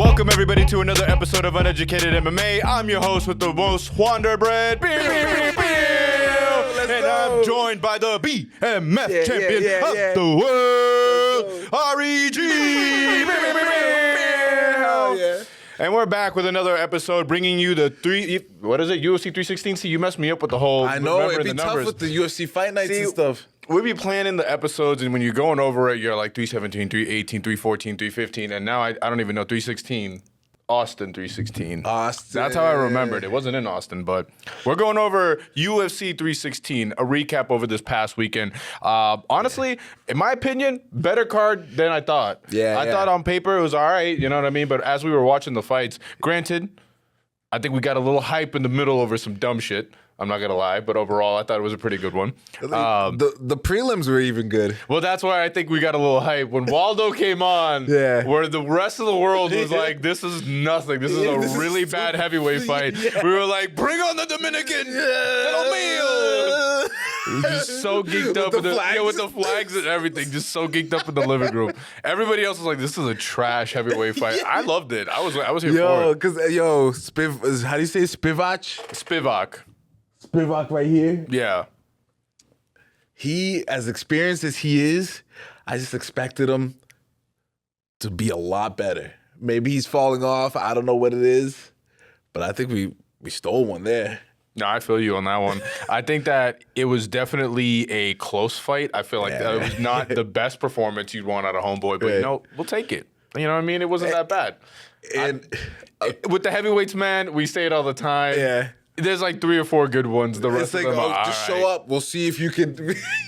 Welcome everybody to another episode of Uneducated MMA. I'm your host with the most Wanderbred, and I'm joined by the BMF champion of the world, REG. Hell yeah. And we're back with another episode, bringing you the UFC 316. See, you messed me up with the whole. I know, it'd be the tough numbers. with the UFC fight nights and stuff. We be planning the episodes, and when you're going over it, you're like 317, 318, 314, 315, and now I don't even know 316. Austin 316. Austin. That's how I remembered. It wasn't in Austin, but we're going over UFC 316, a recap over this past weekend. Honestly, in my opinion, better card than I thought. I thought on paper it was all right, you know what I mean? But as we were watching the fights, granted, I think we got a little hype in the middle over some dumb shit. I'm not gonna lie, but overall, I thought it was a pretty good one. The prelims were even good. Well, that's why I think we got a little hype when Waldo came on. Where the rest of the world was like, "This is nothing. This is a really bad heavyweight fight." We were like, "Bring on the Dominican, little meal." We were just so geeked up with the flags and everything. Just so geeked up in the living room. Everybody else was like, "This is a trash heavyweight fight." I loved it. I was here for it. Because how do you say Spivak? Spivak right here. Yeah. He, as experienced as he is, I just expected him to be a lot better. Maybe he's falling off. I don't know what it is. But I think we stole one there. No, I feel you on that one. I think that it was definitely a close fight. I feel like that was not the best performance you'd want out of Homeboy, but we'll take it. You know what I mean? It wasn't that bad. And with the heavyweights, man, we say it all the time. Yeah. There's like 3 or 4 good ones. The rest of them are just show up. We'll see if you can.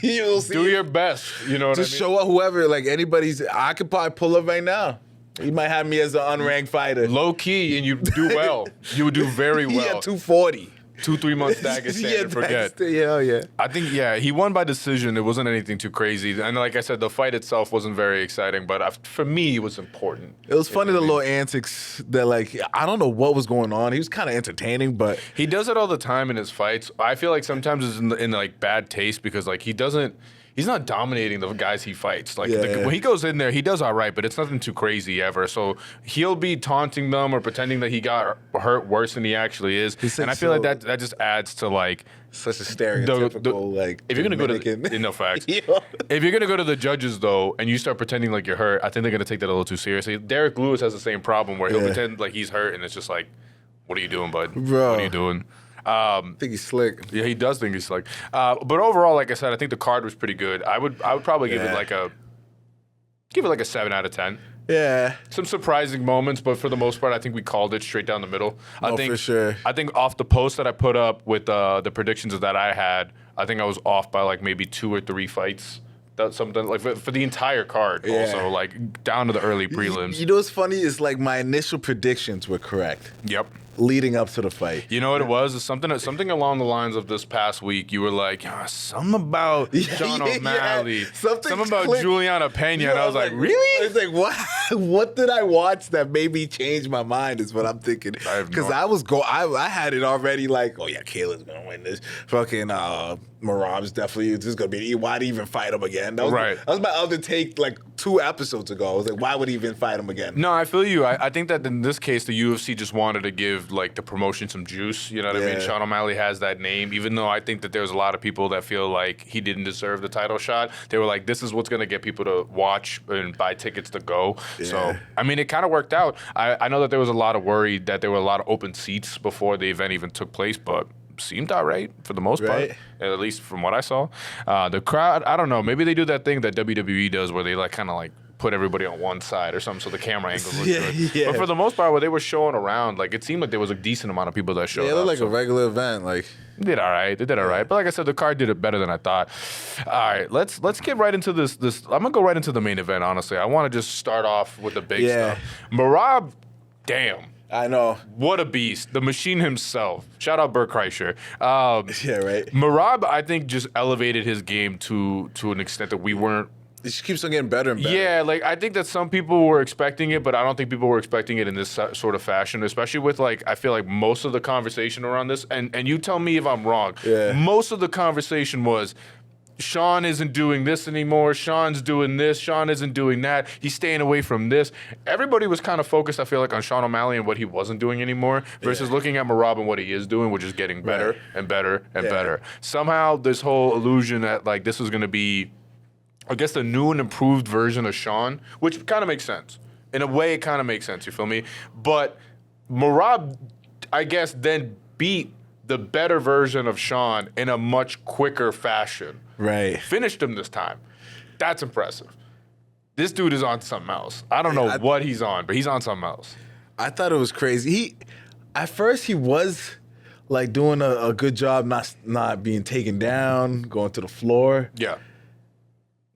You'll see. Do your best. You know what I mean? Just show up. Whoever, like anybody's. I could probably pull up right now. You might have me as an unranked fighter. Low key, and you do well. You would do very well. Yeah, 240. 2-3 months Daggett standard, forget. Yeah. I think, he won by decision. It wasn't anything too crazy. And like I said, the fight itself wasn't very exciting, but for me, it was important. It was funny, the little antics that, like, I don't know what was going on. He was kind of entertaining, but... He does it all the time in his fights. I feel like sometimes it's in like, bad taste because, like, he's not dominating the guys he fights. Like when he goes in there, he does all right, but it's nothing too crazy ever. So he'll be taunting them or pretending that he got hurt worse than he actually is. And I feel like that just adds to like such a stereotypical like. If you're gonna go to no facts, if you're gonna go to the judges though, and you start pretending like you're hurt, I think they're gonna take that a little too seriously. Derek Lewis has the same problem where he'll pretend like he's hurt, and it's just like, what are you doing, bud? Bro. What are you doing? I think he's slick. Yeah, he does think he's slick. But overall, like I said, I think the card was pretty good. I would probably give it like a 7 out of 10. Yeah. Some surprising moments, but for the most part, I think we called it straight down the middle. I think for sure. I think off the post that I put up with the predictions that I had, I think I was off by like maybe 2 or 3 fights. That's something like for the entire card. Also, like down to the early prelims. You know what's funny is like my initial predictions were correct. Yep. Leading up to the fight. You know what it was? It's something along the lines of this past week. You were like, something about John O'Malley. Something about Juliana Pena. And I was like, really? I was like, what did I watch that made me change my mind is what I'm thinking. Because I had it already like, oh yeah, Kayla's going to win this. Fucking Merab's definitely, this is going to be, why'd he even fight him again? That was my other take like 2 episodes ago. I was like, why would he even fight him again? No, I feel you. I think that in this case, the UFC just wanted to give like the promotion some juice. You know what I mean? Sean O'Malley has that name, even though I think that there's a lot of people that feel like he didn't deserve the title shot. They were like, this is what's going to get people to watch and buy tickets to go. Yeah. So, I mean, it kind of worked out. I know that there was a lot of worry that there were a lot of open seats before the event even took place, but seemed all right for the most part, at least from what I saw. The crowd, I don't know, maybe they do that thing that WWE does where they like kind of like put everybody on one side or something so the camera angles look good. Yeah. But for the most part, where they were showing around, like it seemed like there was a decent amount of people that showed up. Yeah, it looked like a regular event. Like they did all right. But like I said, the card did it better than I thought. All right, let's get right into this. I'm gonna go right into the main event. Honestly, I want to just start off with the big stuff. Merab, damn. I know. What a beast. The machine himself. Shout out Bert Kreischer. Yeah, right. Merab, I think, just elevated his game to an extent that we weren't. It just keeps on getting better and better. Yeah, like I think that some people were expecting it, but I don't think people were expecting it in this sort of fashion, especially with like, I feel like most of the conversation around this, and you tell me if I'm wrong, most of the conversation was, Sean isn't doing this anymore. Sean's doing this. Sean isn't doing that. He's staying away from this. Everybody was kind of focused, I feel like, on Sean O'Malley and what he wasn't doing anymore versus looking at Merab and what he is doing, which is getting better and better and better. Somehow, this whole illusion that like this was going to be, I guess, the new and improved version of Sean, which kind of makes sense. In a way, it kind of makes sense, you feel me? But Merab, I guess, then beat the better version of Sean in a much quicker fashion. Right. Finished him this time. That's impressive. This dude is on something else. I don't know what he's on, but he's on something else. I thought it was crazy. At first he was like doing a good job not being taken down, going to the floor. Yeah.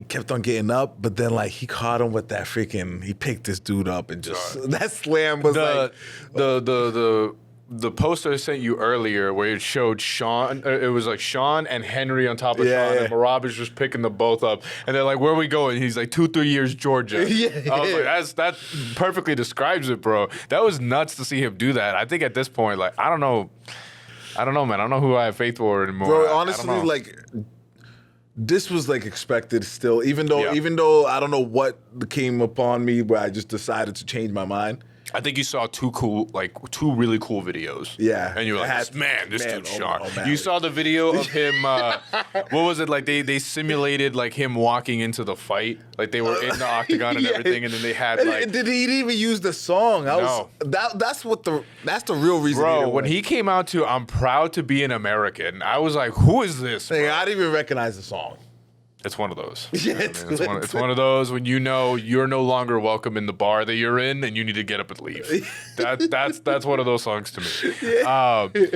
Kept on getting up, but then like he caught him with that freaking, he picked this dude up and just that slam was the poster I sent you earlier where it showed Sean, it was like Sean and Henry on top of Sean, and Merab is just picking them both up. And they're like, where are we going? He's like, 2-3 years, Georgia. I was like, that perfectly describes it, bro. That was nuts to see him do that. I think at this point, like, I don't know, man. I don't know who I have faith for anymore. Bro, honestly, like, this was like expected still, even though I don't know what came upon me where I just decided to change my mind. I think you saw two really cool videos. Yeah. And you were like, this dude's sharp. You saw the video of him, what was it, like they simulated like him walking into the fight. Like they were in the octagon and everything, and then they had like... Did he even use the song? That's the real reason. Bro, when he came out to I'm Proud to Be an American, I was like, who is this, bro? I didn't even recognize the song. It's one of those. Yeah, it's one of those when you know you're no longer welcome in the bar that you're in and you need to get up and leave. That's one of those songs to me.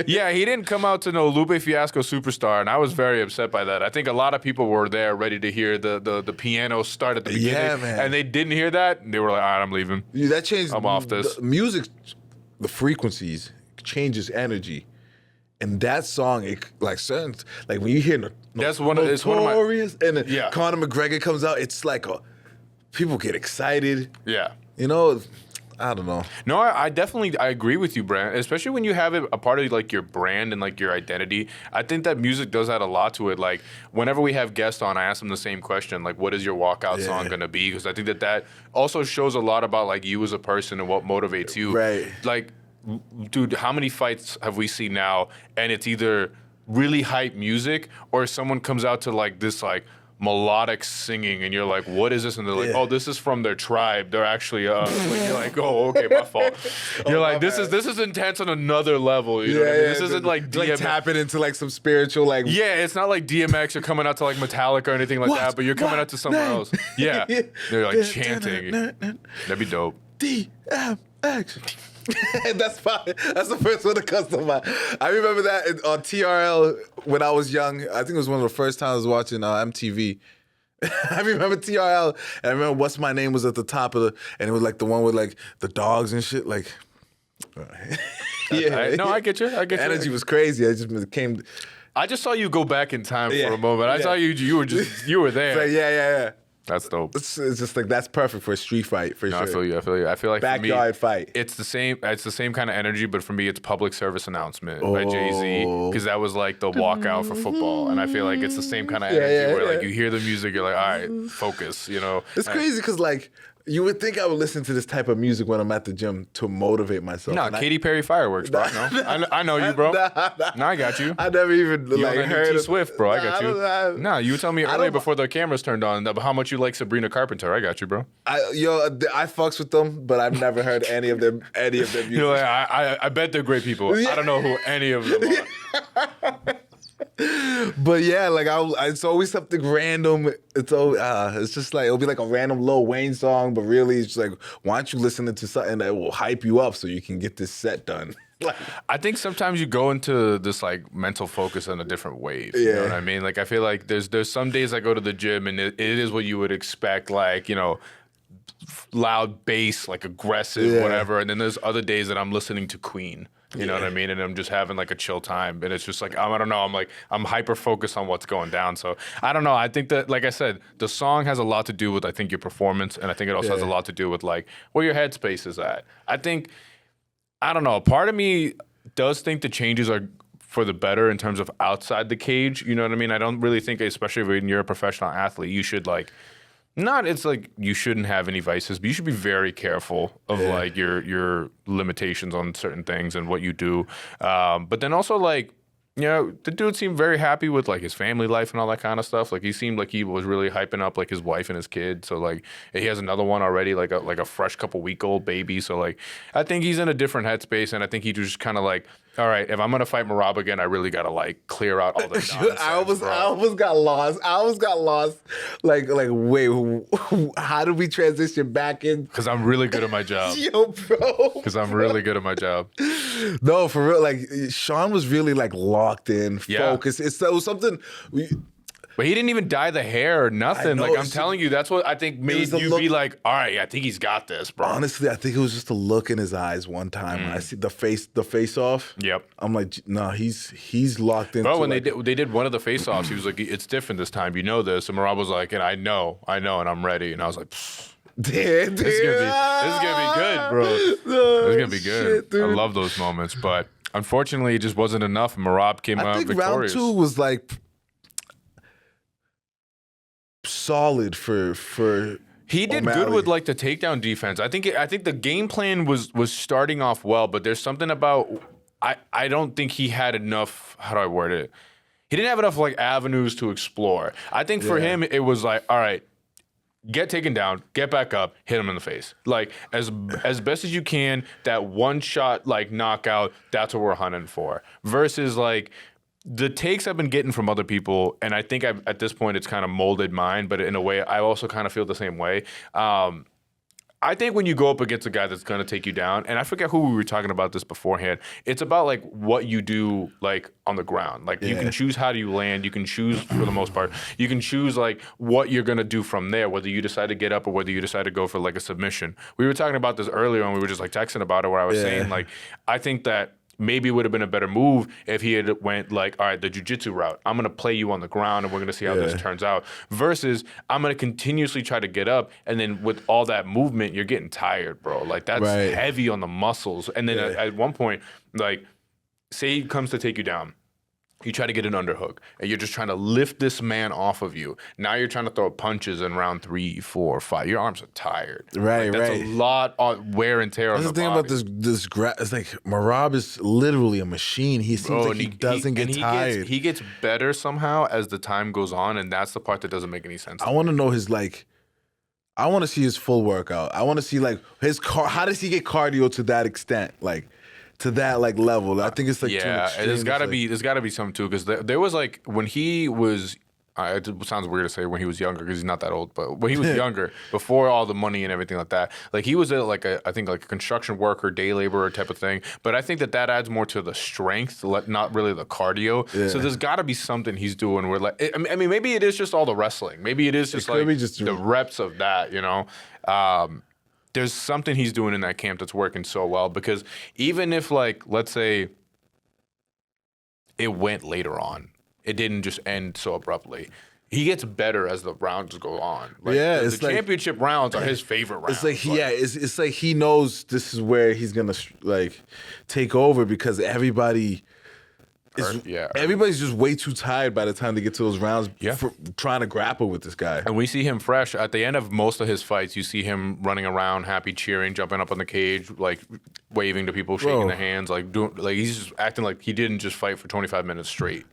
Yeah, he didn't come out to no Lupe Fiasco Superstar, and I was very upset by that. I think a lot of people were there ready to hear the piano start at the beginning, and they didn't hear that, and they were like, all right, I'm leaving. Yeah, that changed. I'm off this. The music, the frequencies changes energy. And that song, like when you hear that's one of Notorious, and then Conor McGregor comes out, it's like people get excited. Yeah. You know, I don't know. No, I definitely agree with you, Brand. Especially when you have it a part of like your brand and like your identity. I think that music does add a lot to it. Like whenever we have guests on, I ask them the same question, like, what is your walkout song gonna be? Because I think that also shows a lot about like you as a person and what motivates you. Right. Like, dude, how many fights have we seen now? And it's either really hype music or someone comes out to like this like melodic singing, and you're like, what is this? And they're like, oh, this is from their tribe. They're actually like, you're like, oh, okay, my fault. You're like, this is intense on another level. You know what I mean? This isn't like DMX. Like tapping into like some spiritual like. Yeah, it's not like DMX or coming out to like Metallica or anything like that, but you're coming out to someone else. Yeah, they're like chanting. That'd be dope. DMX. That's the first one that comes to mind. I remember that on TRL when I was young. I think it was one of the first times I was watching MTV. I remember TRL, and I remember What's My Name was at the top of and it was like the one with like the dogs and shit. Like, I get you. Energy was crazy. I just came. I just saw you go back in time for a moment. I saw you were there. So, yeah. That's dope. It's just like that's perfect for a street fight for sure. I feel you. I feel like backyard fight. It's the same kind of energy, but for me, it's public service announcement by Jay-Z, because that was like the walkout for football, and I feel like it's the same kind of energy where like you hear the music, you're like, all right, focus. You know, it's crazy because like. You would think I would listen to this type of music when I'm at the gym to motivate myself. No, Katy Perry fireworks, bro. No, I know you, bro. No, I got you. I never even heard of Swift, bro. I got you. No, you were telling me earlier before the cameras turned on how much you like Sabrina Carpenter. I got you, bro. I fucks with them, but I've never heard any of their music. You're like, I bet they're great people. I don't know who any of them are. But yeah, like it's always something random. It's just like it'll be like a random Lil Wayne song, but really it's just like, why aren't you listening to something that will hype you up so you can get this set done? I think sometimes you go into this like mental focus in a different wave. You know what I mean? Like I feel like there's some days I go to the gym and it is what you would expect, like, you know, loud bass, like aggressive, whatever. And then there's other days that I'm listening to Queen. You know what I mean? And I'm just having like a chill time. And it's just like, I don't know. I'm hyper focused on what's going down. So I don't know. I think that, like I said, the song has a lot to do with, I think, your performance. And I think it also has a lot to do with like where your headspace is at. I think, I don't know. Part of me does think the changes are for the better in terms of outside the cage. You know what I mean? I don't really think, especially when you're a professional athlete, you should like. Not, it's like you shouldn't have any vices, but you should be very careful of like your limitations on certain things and what you do. But then also like, you know, the dude seemed very happy with like his family life and all that kind of stuff. Like he seemed like he was really hyping up like his wife and his kid. So like he has another one already, like a fresh couple week old baby. So like I think he's in a different headspace, and I think he just kind of like, all right, if I'm gonna fight Merab again, I really gotta like clear out all the nonsense. I almost got lost. Like wait, how did we transition back in? Because I'm really good at my job. Yo, bro. Because I'm really good at my job. No, for real. Like Sean was really like locked in, focused. It was something. But he didn't even dye the hair or nothing. Know, like, I'm telling you, that's what I think made you be like, all right, I think he's got this, bro. Honestly, I think it was just a look in his eyes one time. I see the face off. Yep. I'm like, no, he's locked in. Bro, when they did one of the face-offs, he was like, it's different this time. You know this. And Merab was like, and I know, and I'm ready. And I was like, damn. This is gonna be good, bro. This is gonna be good. Shit, I love those moments. But unfortunately, it just wasn't enough. Merab came out victorious. Round 2 was like solid for he did O'Malley. good with like the takedown defense. I think the game plan was starting off well, but there's something about I don't think he had enough. How do I word it? He didn't have enough like avenues to explore. I think for him it was like, all right, get taken down, get back up, hit him in the face. Like as best as you can. That one shot like knockout. That's what we're hunting for. Versus like. The takes I've been getting from other people, and I think at this point it's kind of molded mine, but in a way I also kind of feel the same way. I think when you go up against a guy that's going to take you down, and I forget who we were talking about this beforehand, it's about like what you do like on the ground. Like you can choose how do you land, you can choose for the most part, you can choose like what you're going to do from there, whether you decide to get up or whether you decide to go for like a submission. We were talking about this earlier and we were just like texting about it where I was saying like, I think that maybe it would have been a better move if he had went like, all right, the jiu-jitsu route. I'm going to play you on the ground and we're going to see how this turns out. Versus I'm going to continuously try to get up, and then with all that movement, you're getting tired, bro. Like that's heavy on the muscles. And then at one point, like say he comes to take you down. You try to get an underhook, and you're just trying to lift this man off of you. Now you're trying to throw punches in round 3, 4, 5. Your arms are tired. Right, like, that's a lot of wear and tear on the body. That's the thing about this it's like Merab is literally a machine. He seems like he doesn't get tired. He gets better somehow as the time goes on, and that's the part that doesn't make any sense. I want to know his like. I want to see his full workout. I want to see like his how does he get cardio to that extent? Like. To that like level, I think it's like too extreme. There's gotta be something too, because there was like when he was. It sounds weird to say when he was younger because he's not that old, but when he was younger, before all the money and everything like that, like he was I think like a construction worker, day laborer type of thing. But I think that adds more to the strength, not really the cardio. Yeah. So there's got to be something he's doing where like I mean maybe it is just all the wrestling, maybe it is just like the reps of that, you know. There's something he's doing in that camp that's working so well, because even if like let's say it went later on. It didn't just end so abruptly. He gets better as the rounds go on. Like, the championship rounds are his favorite rounds. It's like, it's like he knows this is where he's gonna like take over, because everybody's just way too tired by the time they get to those rounds for trying to grapple with this guy. And we see him fresh. At the end of most of his fights, you see him running around, happy, cheering, jumping up on the cage, like waving to people, shaking their hands, like he's just acting like he didn't just fight for 25 minutes straight.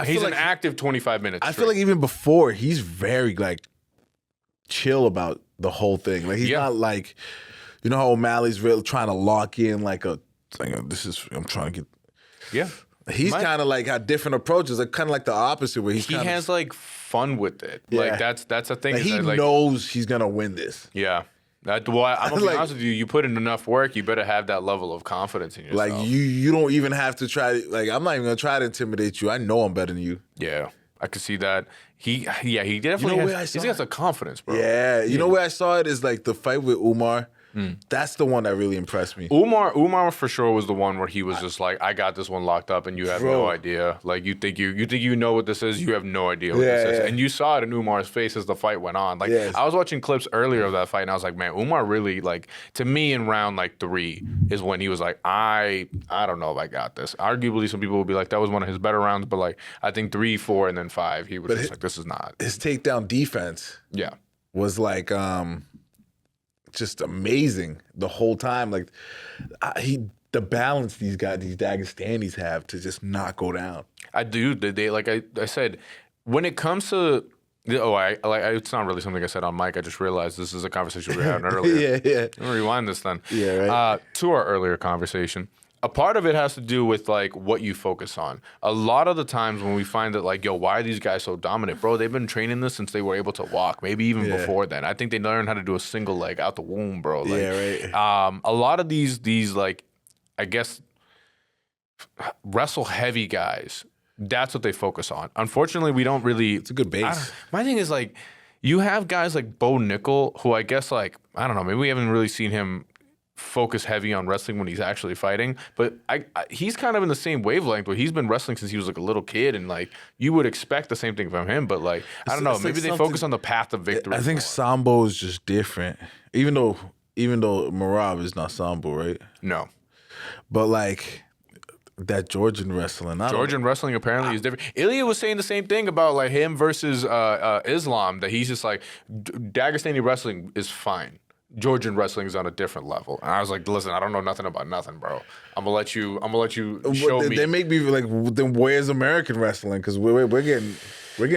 He's an active 25 minutes straight. I feel like even before, he's very like chill about the whole thing. Like he's not like, you know how O'Malley's really trying to lock in like I'm trying to get He's kind of like got different approaches, like kind of like the opposite, where he has like fun with it. Yeah. Like that's a thing. Like, he knows he's gonna win this. Yeah. I'm gonna be honest with you. You put in enough work, you better have that level of confidence in yourself. Like you don't even have to try. Like I'm not even gonna try to intimidate you. I know I'm better than you. Yeah, I could see that. He definitely he's got some confidence, bro. Yeah, you know where I saw it is like the fight with Umar. That's the one that really impressed me. Umar for sure was the one where he was just like, I got this one locked up, and you have no idea. Like you think you know what this is, you have no idea what this is, and you saw it in Umar's face as the fight went on. Like I was watching clips earlier of that fight, and I was like, man, Umar really like to me in round like 3 is when he was like, I don't know if I got this. Arguably, some people would be like that was one of his better rounds, but like I think 3, 4, and then 5, he was just like, this is not. His takedown defense, was like just amazing the whole time. Like the balance these Dagestanis have to just not go down. I do. They like I said, when it comes to it's not really something I said on mic. I just realized this is a conversation we were having earlier. Let me rewind this then. To our earlier conversation. A part of it has to do with like what you focus on. A lot of the times when we find that like, yo, why are these guys so dominant? Bro, they've been training this since they were able to walk, maybe even before then. I think they learned how to do a single leg out the womb, bro. Like, a lot of these like, I guess, wrestle heavy guys, that's what they focus on. Unfortunately, we don't really. It's a good base. My thing is like, you have guys like Bo Nickel, who I guess like, I don't know, maybe we haven't really seen him focus heavy on wrestling when he's actually fighting, but he's kind of in the same wavelength where he's been wrestling since he was like a little kid, and like you would expect the same thing from him, but like I don't know, maybe they focus on the path of victory. I think Sambo is just different, even though Merab is not Sambo, right? No, but like that Georgian wrestling apparently is different. Ilya was saying the same thing about like him versus Islam, that he's just like Dagestani wrestling is fine. Georgian wrestling is on a different level. And I was like, listen, I don't know nothing about nothing, bro. I'm gonna let you show me. They make me like, then where's American wrestling? Because we're getting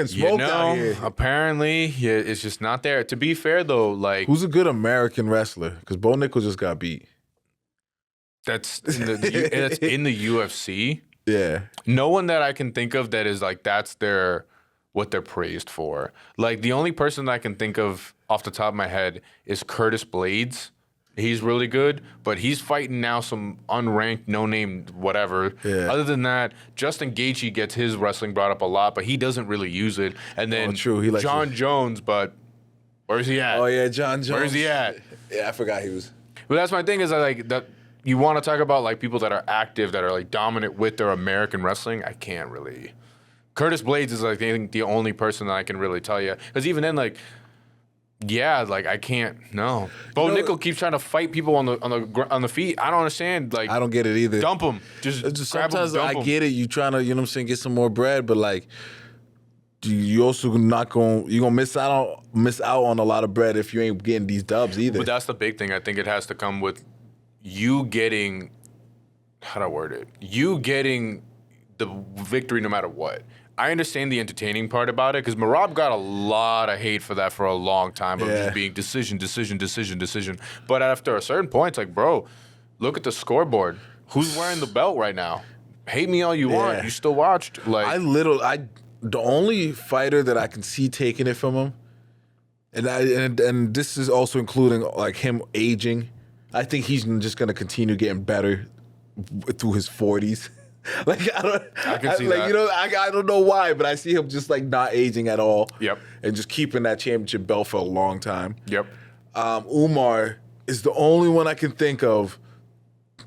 smoked out here. Apparently, it's just not there. To be fair though, like who's a good American wrestler? Because Bo Nickel just got beat. That's in the UFC. Yeah. No one that I can think of that is like what they're praised for. Like the only person that I can think of off the top of my head is Curtis Blades. He's really good, but he's fighting now some unranked, no-name whatever. Yeah. Other than that, Justin Gaethje gets his wrestling brought up a lot, but he doesn't really use it. And then He likes John Jones, but where's he at? Oh yeah, John Jones. Where's he at? Yeah, I forgot he was. But that's my thing is that you want to talk about like people that are active, that are like dominant with their American wrestling. I can't really. Curtis Blades is like I think the only person that I can really tell you, because even then like. Yeah, like I can't. No, Bo Nickel keeps trying to fight people on the feet. I don't understand. Like I don't get it either. Dump him. Just grab sometimes him, dump I get it. You trying to, you know what I'm saying, get some more bread, but like you also not going. You're gonna miss out on a lot of bread if you ain't getting these dubs either. But that's the big thing. I think it has to come with you getting. How do I word it? You getting the victory no matter what. I understand the entertaining part about it because Merab got a lot of hate for that for a long time of just being decision. But after a certain point, it's like, bro, look at the scoreboard. Who's wearing the belt right now? Hate me all you want. You still watched. Like the only fighter that I can see taking it from him, and this is also including like him aging. I think he's just gonna continue getting better through his 40s. Like I can see that. You know, I don't know why, but I see him just like not aging at all. Yep. And just keeping that championship belt for a long time. Yep. Umar is the only one I can think of.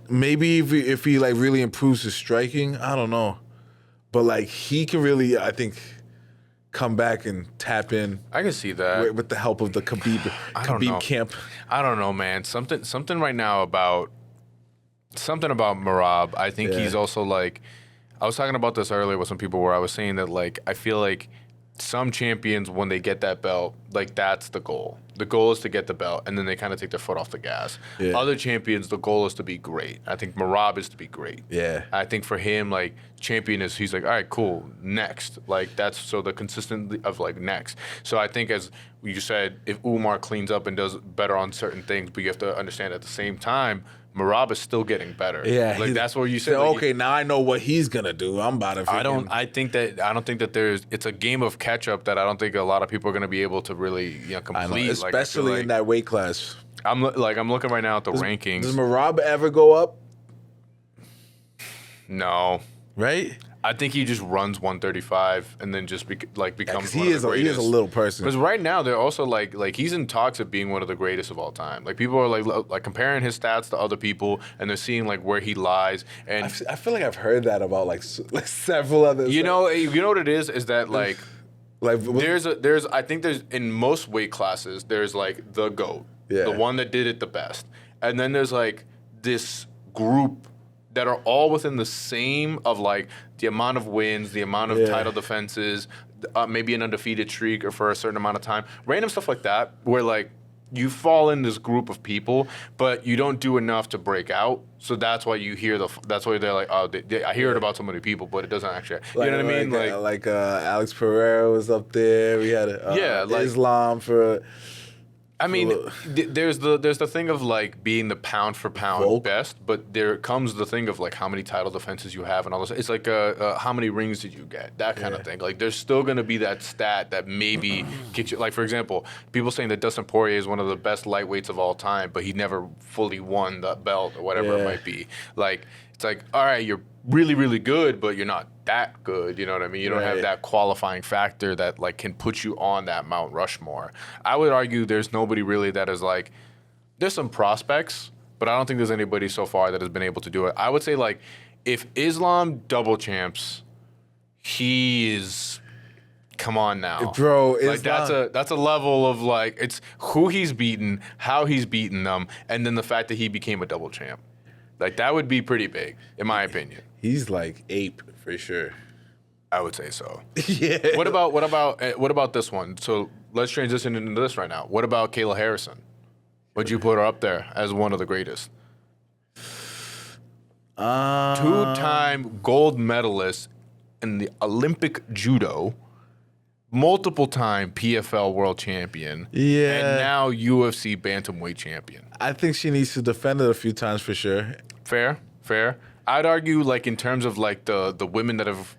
Maybe if he like really improves his striking, I don't know, but like he can really, I think, come back and tap in. I can see that with the help of the Khabib camp. I don't know, man. Something right now about. Something about Merab. I think he's also like, I was talking about this earlier with some people where I was saying that like, I feel like some champions, when they get that belt, like that's the goal. The goal is to get the belt and then they kind of take their foot off the gas. Yeah. Other champions, the goal is to be great. I think Merab is to be great. Yeah. I think for him, like champion is, he's like, all right, cool, next. Like that's, so the consistency of like next. So I think as you said, if Umar cleans up and does better on certain things, but you have to understand at the same time, Merab is still getting better. Yeah, like that's what you said. Like, okay, now I know what he's gonna do. I'm about to. I don't think that there's. It's a game of catch up that I don't think a lot of people are gonna be able to really complete. Especially in that weight class. I'm looking right now at the rankings. Does Merab ever go up? No. Right. I think he just runs 135 and then just becomes one of the greatest. He is a little person. Because right now they're also like he's in talks of being one of the greatest of all time. Like people are like comparing his stats to other people, and they're seeing like where he lies. And I feel like I've heard that about like several others. You know what it is that like I think there's in most weight classes there's like the GOAT, the one that did it the best, and then there's like this group that are all within the same of like the amount of wins, the amount of title defenses, maybe an undefeated streak or for a certain amount of time, random stuff like that, where like you fall in this group of people, but you don't do enough to break out. So that's why you hear that's why they're like, oh, I hear it about so many people, but it doesn't actually. You know what I mean? Like Alex Pereira was up there. We had Islam for. I mean, there's the thing of like being the pound for pound best, but there comes the thing of like how many title defenses you have and all this. It's like how many rings did you get? That kind of thing. Like there's still gonna be that stat that maybe gets you. Like for example, people saying that Dustin Poirier is one of the best lightweights of all time, but he never fully won the belt or whatever it might be. Like it's like, all right, you're really, really good, but you're not that good. You know what I mean? You don't have that qualifying factor that like can put you on that Mount Rushmore. I would argue there's nobody really that is like, there's some prospects, but I don't think there's anybody so far that has been able to do it. I would say like if Islam double champs, he is, come on now, bro. Like that's a level of like, it's who he's beaten, how he's beaten them, and then the fact that he became a double champ. Like that would be pretty big, in my opinion. He's like ape for sure. I would say so. Yeah. What about this one? So let's transition into this right now. What about Kayla Harrison? Would you put her up there as one of the greatest? Two-time gold medalist in the Olympic judo, multiple-time PFL world champion, and now UFC bantamweight champion. I think she needs to defend it a few times for sure. Fair. I'd argue, like, in terms of, like, the women that have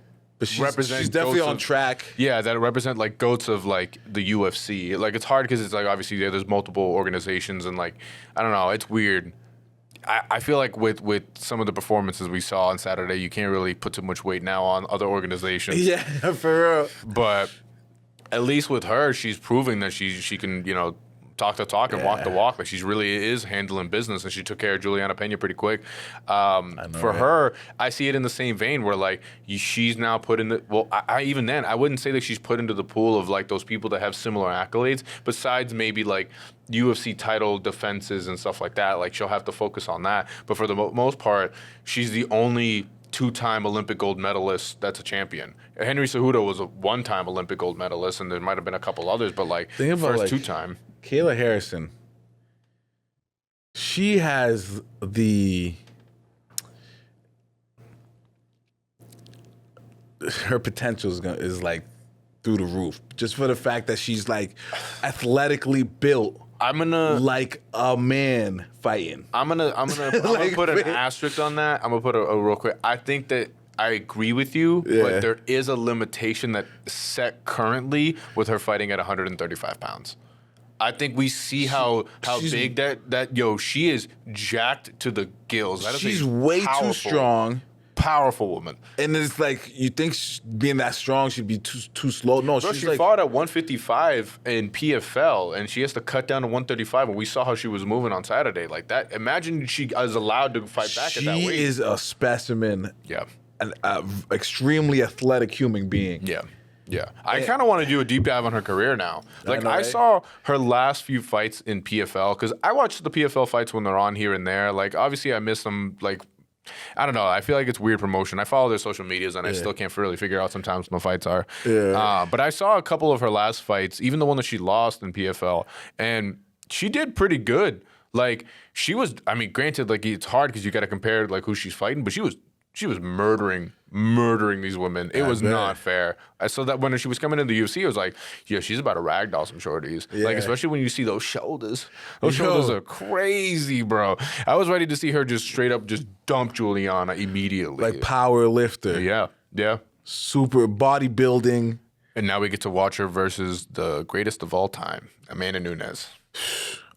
represented... She's definitely on track. Yeah, that represent, like, goats of, like, the UFC. Like, it's hard because it's, like, obviously there's multiple organizations and, like, I don't know, it's weird. I feel like with some of the performances we saw on Saturday, you can't really put too much weight now on other organizations. Yeah, for real. But at least with her, she's proving that she can, you know, talk the talk and walk the walk. Like she really is handling business, and she took care of Juliana Pena pretty quick. For her, I see it in the same vein where like she's now put in the I wouldn't say that she's put into the pool of like those people that have similar accolades. Besides maybe like UFC title defenses and stuff like that, like she'll have to focus on that. But for the most part, she's the only two-time Olympic gold medalist that's a champion. Henry Cejudo was a one-time Olympic gold medalist, and there might have been a couple others, but like first two-time. Kayla Harrison, she has her potential is like through the roof, just for the fact that she's like athletically built. I'm gonna like a man fighting. I'm gonna put an asterisk on that. I'm gonna put a real quick. I think that I agree with you, but there is a limitation that's set currently with her fighting at 135 pounds. I think we see how big she is jacked to the gills. She's way too strong. Powerful woman. And it's like, you think being that strong should be too slow. No, she fought at 155 in PFL, and she has to cut down to 135, and we saw how she was moving on Saturday. Like that, imagine she is allowed to fight back at that weight. She is a specimen. Yeah. An extremely athletic human being. Yeah. I kind of want to do a deep dive on her career now. Like, I saw her last few fights in PFL, because I watch the PFL fights when they're on here and there. Like, obviously, I miss them, like, I don't know. I feel like it's weird promotion. I follow their social medias, and I still can't really figure out sometimes when the fights are. Yeah. But I saw a couple of her last fights, even the one that she lost in PFL, and she did pretty good. Like, she was, I mean, granted, like, it's hard because you got to compare, like, who she's fighting, but she was murdering these women. It was not fair. I saw that when she was coming into the UFC, I was like, yeah, she's about to ragdoll some shorties. Yeah. Like, especially when you see those shoulders. Those shoulders are crazy, bro. I was ready to see her just straight up just dump Juliana immediately. Like power lifter. Yeah. Super bodybuilding. And now we get to watch her versus the greatest of all time, Amanda Nunes.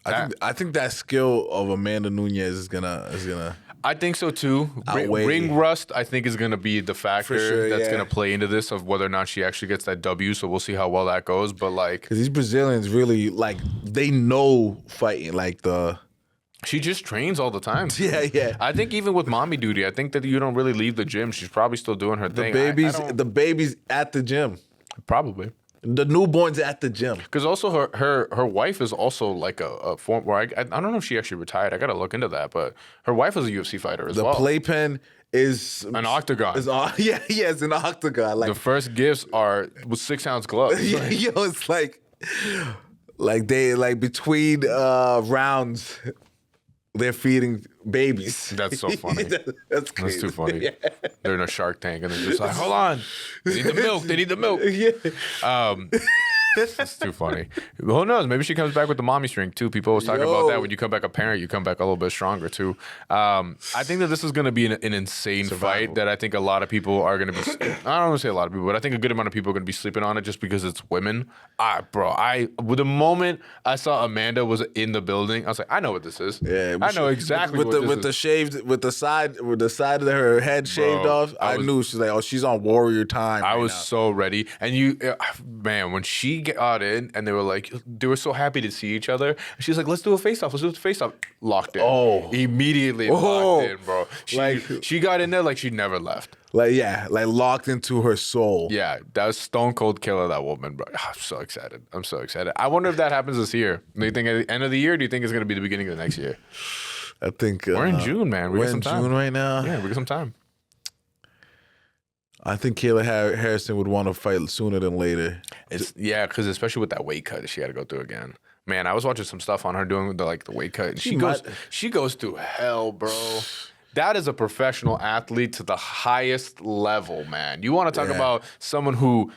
I think that skill of Amanda Nunes is gonna. I think so too. Ring rust, I think, is going to be the factor that's going to play into this of whether or not she actually gets that W. So we'll see how well that goes. But like, because these Brazilians really like they know fighting. Like she just trains all the time. Yeah. I think even with mommy duty, I think that you don't really leave the gym. She's probably still doing her thing. The baby's at the gym. Probably. The newborn's at the gym. Because also her wife is also like a form where I don't know if she actually retired. I got to look into that. But her wife was a UFC fighter as well. The playpen is an octagon. It's an octagon. Like the first gifts are with 6-ounce gloves. Yo, it's like they between rounds. They're feeding babies. That's so funny. That's crazy. That's too funny. Yeah. They're in a Shark Tank and they're just like, hold on. They need the milk. They need the milk. Yeah. It's too funny. Who knows? Maybe she comes back with the mommy string too. People always talk about that. When you come back a parent, you come back a little bit stronger too. I think that this is going to be an insane fight that I think a lot of people are going to be. I don't want to say a lot of people, but I think a good amount of people are going to be sleeping on it just because it's women. With the moment I saw Amanda was in the building, I was like, I know what this is. Yeah, I know exactly what this is. With the side of her head shaved off. I knew she's like, oh, she's on warrior time. I was so ready, and man, when she got in and they were so happy to see each other. She's like, let's do a face-off. Let's do a face-off. Locked in. Oh. Immediately locked in, bro. She got in there like she never left. Like locked into her soul. Yeah, that was stone cold killer, that woman, bro. I'm so excited. I wonder if that happens this year. Do you think at the end of the year, or do you think it's going to be the beginning of the next year? I think... we're in June, man. We're in June right now. Yeah, we got some time. I think Kayla Harrison would want to fight sooner than later. Because especially with that weight cut, she had to go through again. Man, I was watching some stuff on her doing the weight cut, and she goes through hell, bro. That is a professional athlete to the highest level, man. You want to talk about someone who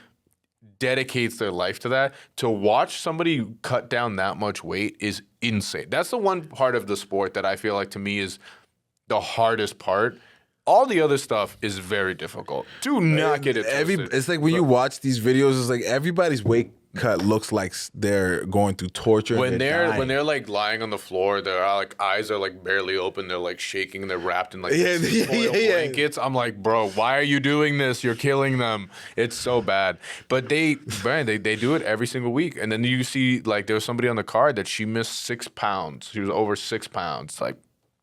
dedicates their life to that? To watch somebody cut down that much weight is insane. That's the one part of the sport that I feel like to me is the hardest part. All the other stuff is very difficult. Do not get it twisted. It's like when you watch these videos, it's like everybody's weight cut looks like they're going through torture. When they're like lying on the floor, their eyes are barely open. They're shaking. They're wrapped in foil blankets. I'm like, bro, why are you doing this? You're killing them. It's so bad. But they do it every single week. And then you see there was somebody on the card that she missed 6 pounds. She was over 6 pounds.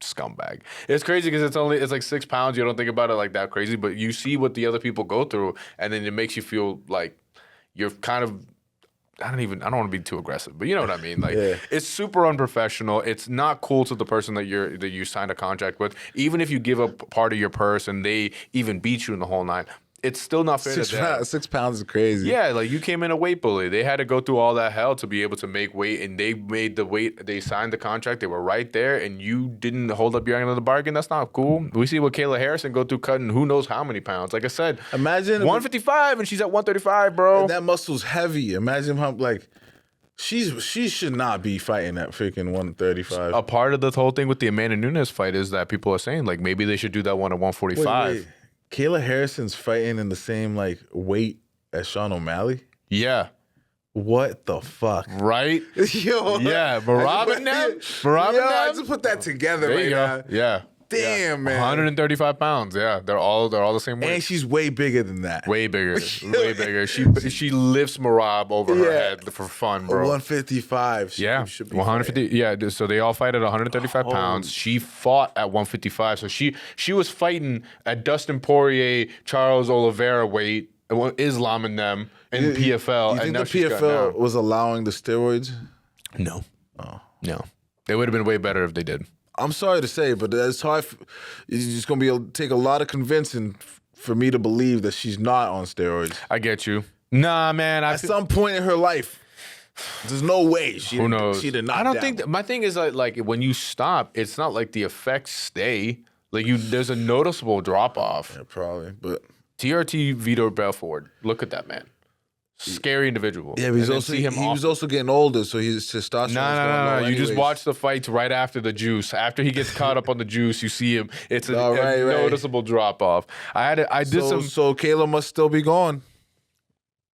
Scumbag. It's crazy because it's 6 pounds. You don't think about it that crazy, but you see what the other people go through, and then it makes you feel like you're kind of. I don't want to be too aggressive, but you know what I mean. It's super unprofessional. It's not cool to the person that you signed a contract with. Even if you give up part of your purse and they even beat you in the whole 9. It's still not fair to them. 6 pounds is crazy. Yeah, you came in a weight bully. They had to go through all that hell to be able to make weight, and they made the weight. They signed the contract. They were right there, and you didn't hold up your end of the bargain. That's not cool. We see what Kayla Harrison go through cutting who knows how many pounds. Like I said, imagine 155, and she's at 135, bro. And that muscle's heavy. Imagine how she should not be fighting at freaking 135. A part of the whole thing with the Amanda Nunes fight is that people are saying maybe they should do that one at 145. Wait. Kayla Harrison's fighting in the same weight as Sean O'Malley? Yeah. What the fuck? Right? Yo. Yeah. Merab and them? I just put that together right now. Yeah. Damn, man. 135 pounds. Yeah. They're all the same weight. And she's way bigger than that. Way bigger. Way bigger. She lifts Merab over her head for fun, bro. 155. Should be 150. Fighting. Yeah. So they all fight at 135 pounds. She fought at 155. So she was fighting at Dustin Poirier, Charles Oliveira weight, Islam and them in PFL. You think the PFL was allowing the steroids? No. Oh. No. They would have been way better if they did. I'm sorry to say, but it's hard. It's just going to take a lot of convincing for me to believe that she's not on steroids. I get you. Nah, man. At some point in her life, there's no way who knows? She did not. I don't think. My thing is when you stop, it's not the effects stay. There's a noticeable drop off. Yeah, probably. But TRT Vitor Belfort. Look at that man. Scary individual. Yeah, but he was also getting older, so his testosterone. No. You just watch the fights right after the juice. After he gets caught up on the juice, you see him. It's a noticeable drop off. So Kayla must still be gone.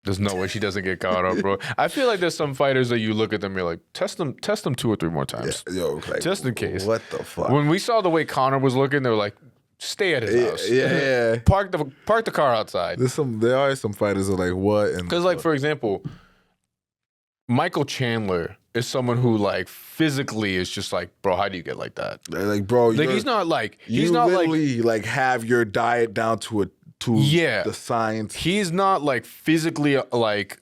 There's no way she doesn't get caught up, bro. I feel like there's some fighters that you look at them, you're like, test them 2 or 3 more times. Yeah, yo, like, just in case. What the fuck? When we saw the way Conor was looking, they were like, stay at his house. Yeah. Park the car outside. There are some fighters that are like, what? Because, like, for example, Michael Chandler is someone who, like, physically is just like, bro, how do you get like that? Like, bro, like, he's not like, literally like have your diet down to the science. He's not like physically like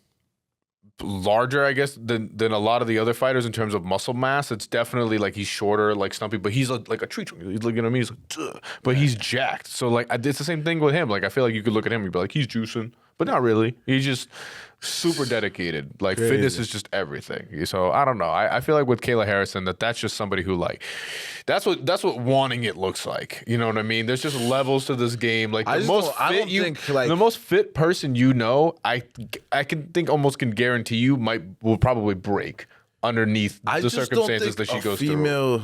larger, I guess, than a lot of the other fighters in terms of muscle mass. It's definitely like he's shorter, like stumpy, but he's like a tree trunk. He's looking at me, he's like, but he's jacked. So like, it's the same thing with him. Like, I feel like you could look at him, you'd be like, he's juicing, but not really. He's just super dedicated. Like, crazy. Fitness is just everything. So I don't know. I feel like with Kayla Harrison, that's just somebody who, like, that's what wanting it looks like. You know what I mean? There's just levels to this game. Like, the most fit person you know, I can guarantee you will probably break underneath the circumstances that she goes through. Female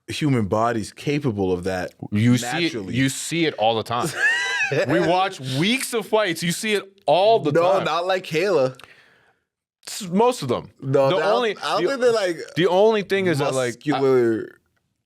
human body's capable of that. You see it all the time. We watch weeks of fights. You see it all the time. No, not like Kayla. Most of them. No, I don't think they're like. The only thing is that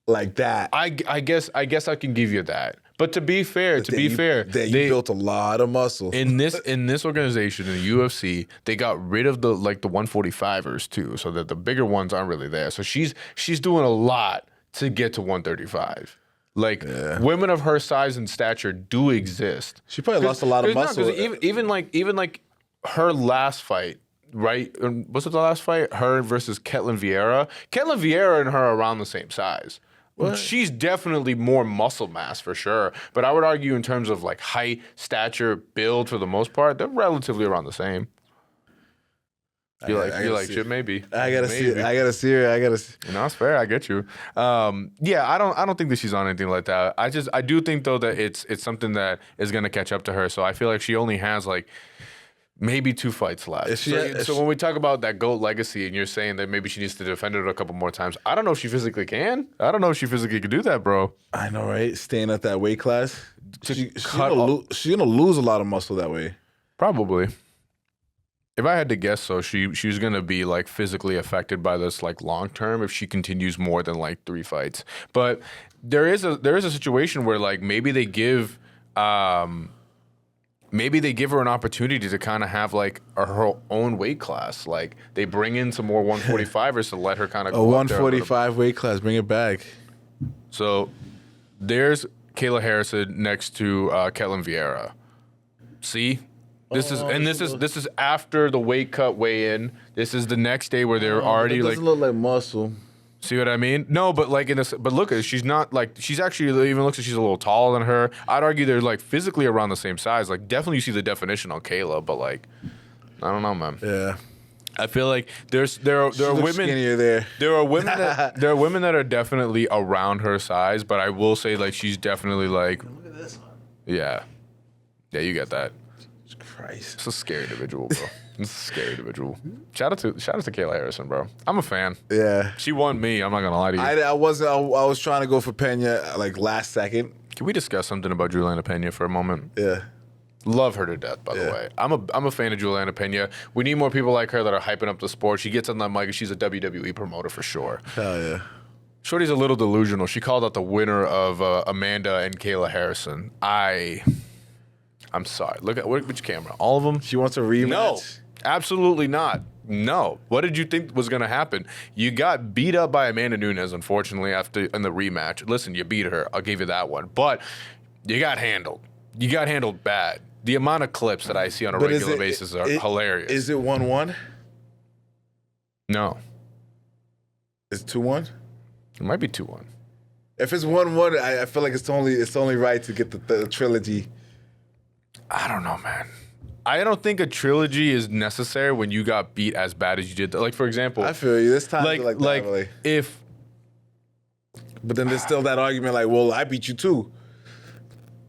like that. I guess I can give you that. But to be fair, you built a lot of muscle in this organization in the UFC. They got rid of the 145ers too, so that the bigger ones aren't really there. So she's doing a lot to get to 135. Like, women of her size and stature do exist. She probably lost a lot of muscle. Even like her last fight, right? Was it the last fight? Her versus Ketlen Vieira. Ketlen Vieira and her are around the same size. What? She's definitely more muscle mass for sure. But I would argue in terms of like height, stature, build, for the most part, they're relatively around the same. You're like shit, maybe. I gotta see it. I gotta see her. No, it's fair. I get you. Yeah, I don't think that she's on anything like that. I do think though that it's something that is gonna catch up to her. So I feel like she only has like maybe 2 fights left. So when we talk about that GOAT legacy, and you're saying that maybe she needs to defend it a couple more times, I don't know if she physically can. I don't know if she physically could do that, bro. I know, right? Staying at that weight class, she's gonna lose a lot of muscle that way. Probably. If I had to guess, so she's gonna be like physically affected by this like long term if she continues more than like 3 fights. But there is a situation where like maybe they give her an opportunity to kind of have like her own weight class. Like they bring in some more 145ers to let her kind of go 145 weight class, bring it back. So there's Kayla Harrison next to Ketlen Vieira. See. This is after the weight cut weigh-in. This is the next day where they're already like. Doesn't look like muscle. See what I mean? No, but like but look, she's not like, she's actually even looks like she's a little taller than her. I'd argue they're like physically around the same size. Like definitely you see the definition on Kayla, but like I don't know, man. Yeah. I feel like there are women skinnier there. There are women that are definitely around her size, but I will say like she's definitely like. Look at this one. Yeah, you get that. Christ. It's a scary individual, bro. It's a scary individual. Shout out to Kayla Harrison, bro. I'm a fan. Yeah. She won me. I'm not gonna lie to you. I was trying to go for Pena like last second. Can we discuss something about Juliana Pena for a moment? Yeah. Love her to death, by the way. I'm a fan of Juliana Pena. We need more people like her that are hyping up the sport. She gets on that mic and she's a WWE promoter for sure. Hell yeah. Shorty's a little delusional. She called out the winner of Amanda and Kayla Harrison. I'm sorry. Look at which camera? All of them? She wants a rematch? No, absolutely not. No. What did you think was going to happen? You got beat up by Amanda Nunes, unfortunately, in the rematch. Listen, you beat her. I'll give you that one. But you got handled. You got handled bad. The amount of clips that I see on a regular basis are hilarious. Is it 1-1? No. Is it 2-1? It might be 2-1. If it's 1-1, I feel like it's only right to get the trilogy. I don't know, man. I don't think a trilogy is necessary when you got beat as bad as you did. Like, for example, I feel you. This time, like if. But then there's still that argument, like, well, I beat you too.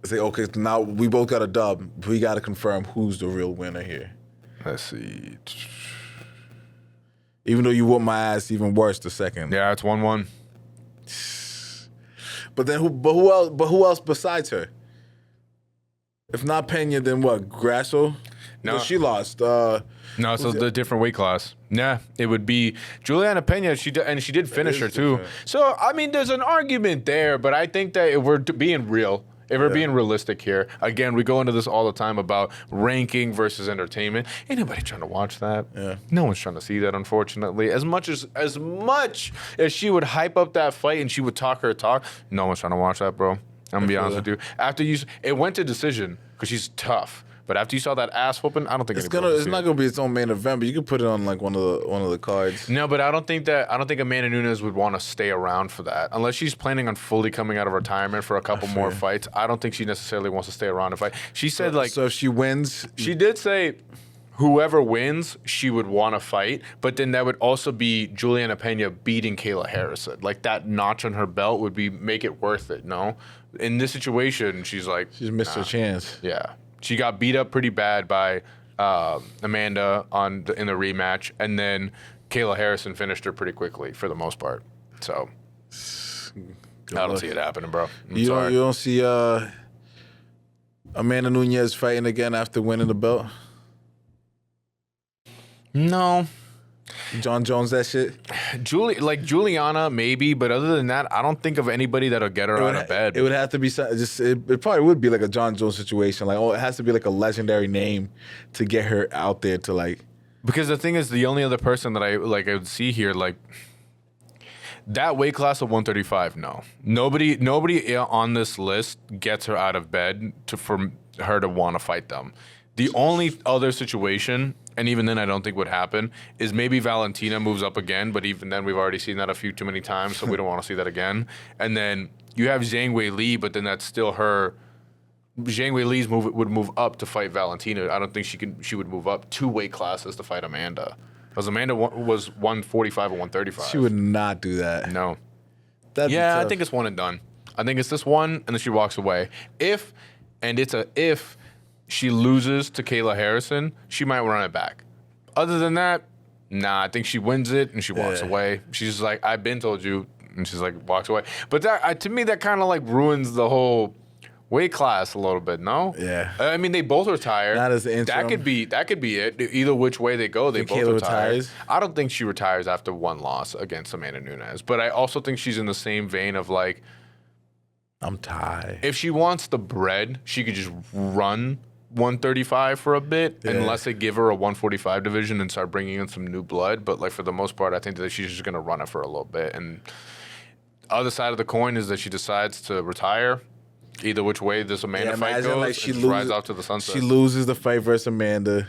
Say, okay, now we both got a dub. We got to confirm who's the real winner here. Let's see. Even though you whooped my ass even worse the second. Yeah, it's 1-1. But then who else? But who else besides her? If not Pena, then what? Grasso? No, she lost. No, so the different weight class. Nah, it would be Juliana Pena. She did finish her too. Different. So I mean, there's an argument there, but I think that if we're being real, if we're being realistic here, again, we go into this all the time about ranking versus entertainment. Ain't nobody trying to watch that. Yeah. No one's trying to see that, unfortunately. As much as she would hype up that fight and she would talk her talk, no one's trying to watch that, bro. I'm gonna be honest with you. After it went to decision because she's tough. But after you saw that ass whooping, I don't think it's not gonna be its own main event. But you could put it on like one of the cards. No, but I don't think Amanda Nunes would want to stay around for that unless she's planning on fully coming out of retirement for a couple more fights. I don't think she necessarily wants to stay around to fight. She said so if she wins, she did say whoever wins, she would want to fight. But then that would also be Juliana Pena beating Kayla Harrison. Like that notch on her belt would make it worth it. No, in this situation, she's missed her chance. Yeah. She got beat up pretty bad by Amanda in the rematch, and then Kayla Harrison finished her pretty quickly for the most part. So I don't see it happening, bro. You don't see Amanda Nunes fighting again after winning the belt? No. John Jones, that shit? Juliana, maybe, but other than that, I don't think of anybody that'll get her out of bed. It would have to be it probably would be like a John Jones situation. Like, it has to be like a legendary name to get her out there to like. Because the thing is, the only other person that I would see here, like that weight class of 135, no. Nobody on this list gets her out of bed for her to want to fight them. The only other situation, and even then I don't think would happen, is maybe Valentina moves up again, but even then we've already seen that a few too many times, so we don't want to see that again. And then you have Zhang Weili, but then that's still her. Zhang Weili's would move up to fight Valentina. I don't think she would move up 2 weight classes to fight Amanda. Because Amanda was 145 or 135. She would not do that. No. I think it's one and done. I think it's this one, and then she walks away. If she loses to Kayla Harrison, she might run it back. Other than that, nah, I think she wins it and she walks away. She's like, I've been told you, and she's like, walks away. But that, to me, that kind of like ruins the whole weight class a little bit, no? Yeah. I mean, they both retire. Not as the interim. That could be it. Either which way they go, they both Kayla retire. Retires? I don't think she retires after one loss against Amanda Nunes. But I also think she's in the same vein of like, I'm tired. If she wants the bread, she could just run 135 for a bit, unless they give her a 145 division and start bringing in some new blood. But like for the most part, I think that she's just gonna run it for a little bit. And other side of the coin is that she decides to retire. Either which way this Amanda fight goes, like she rides off to the sunset. She loses the fight versus Amanda.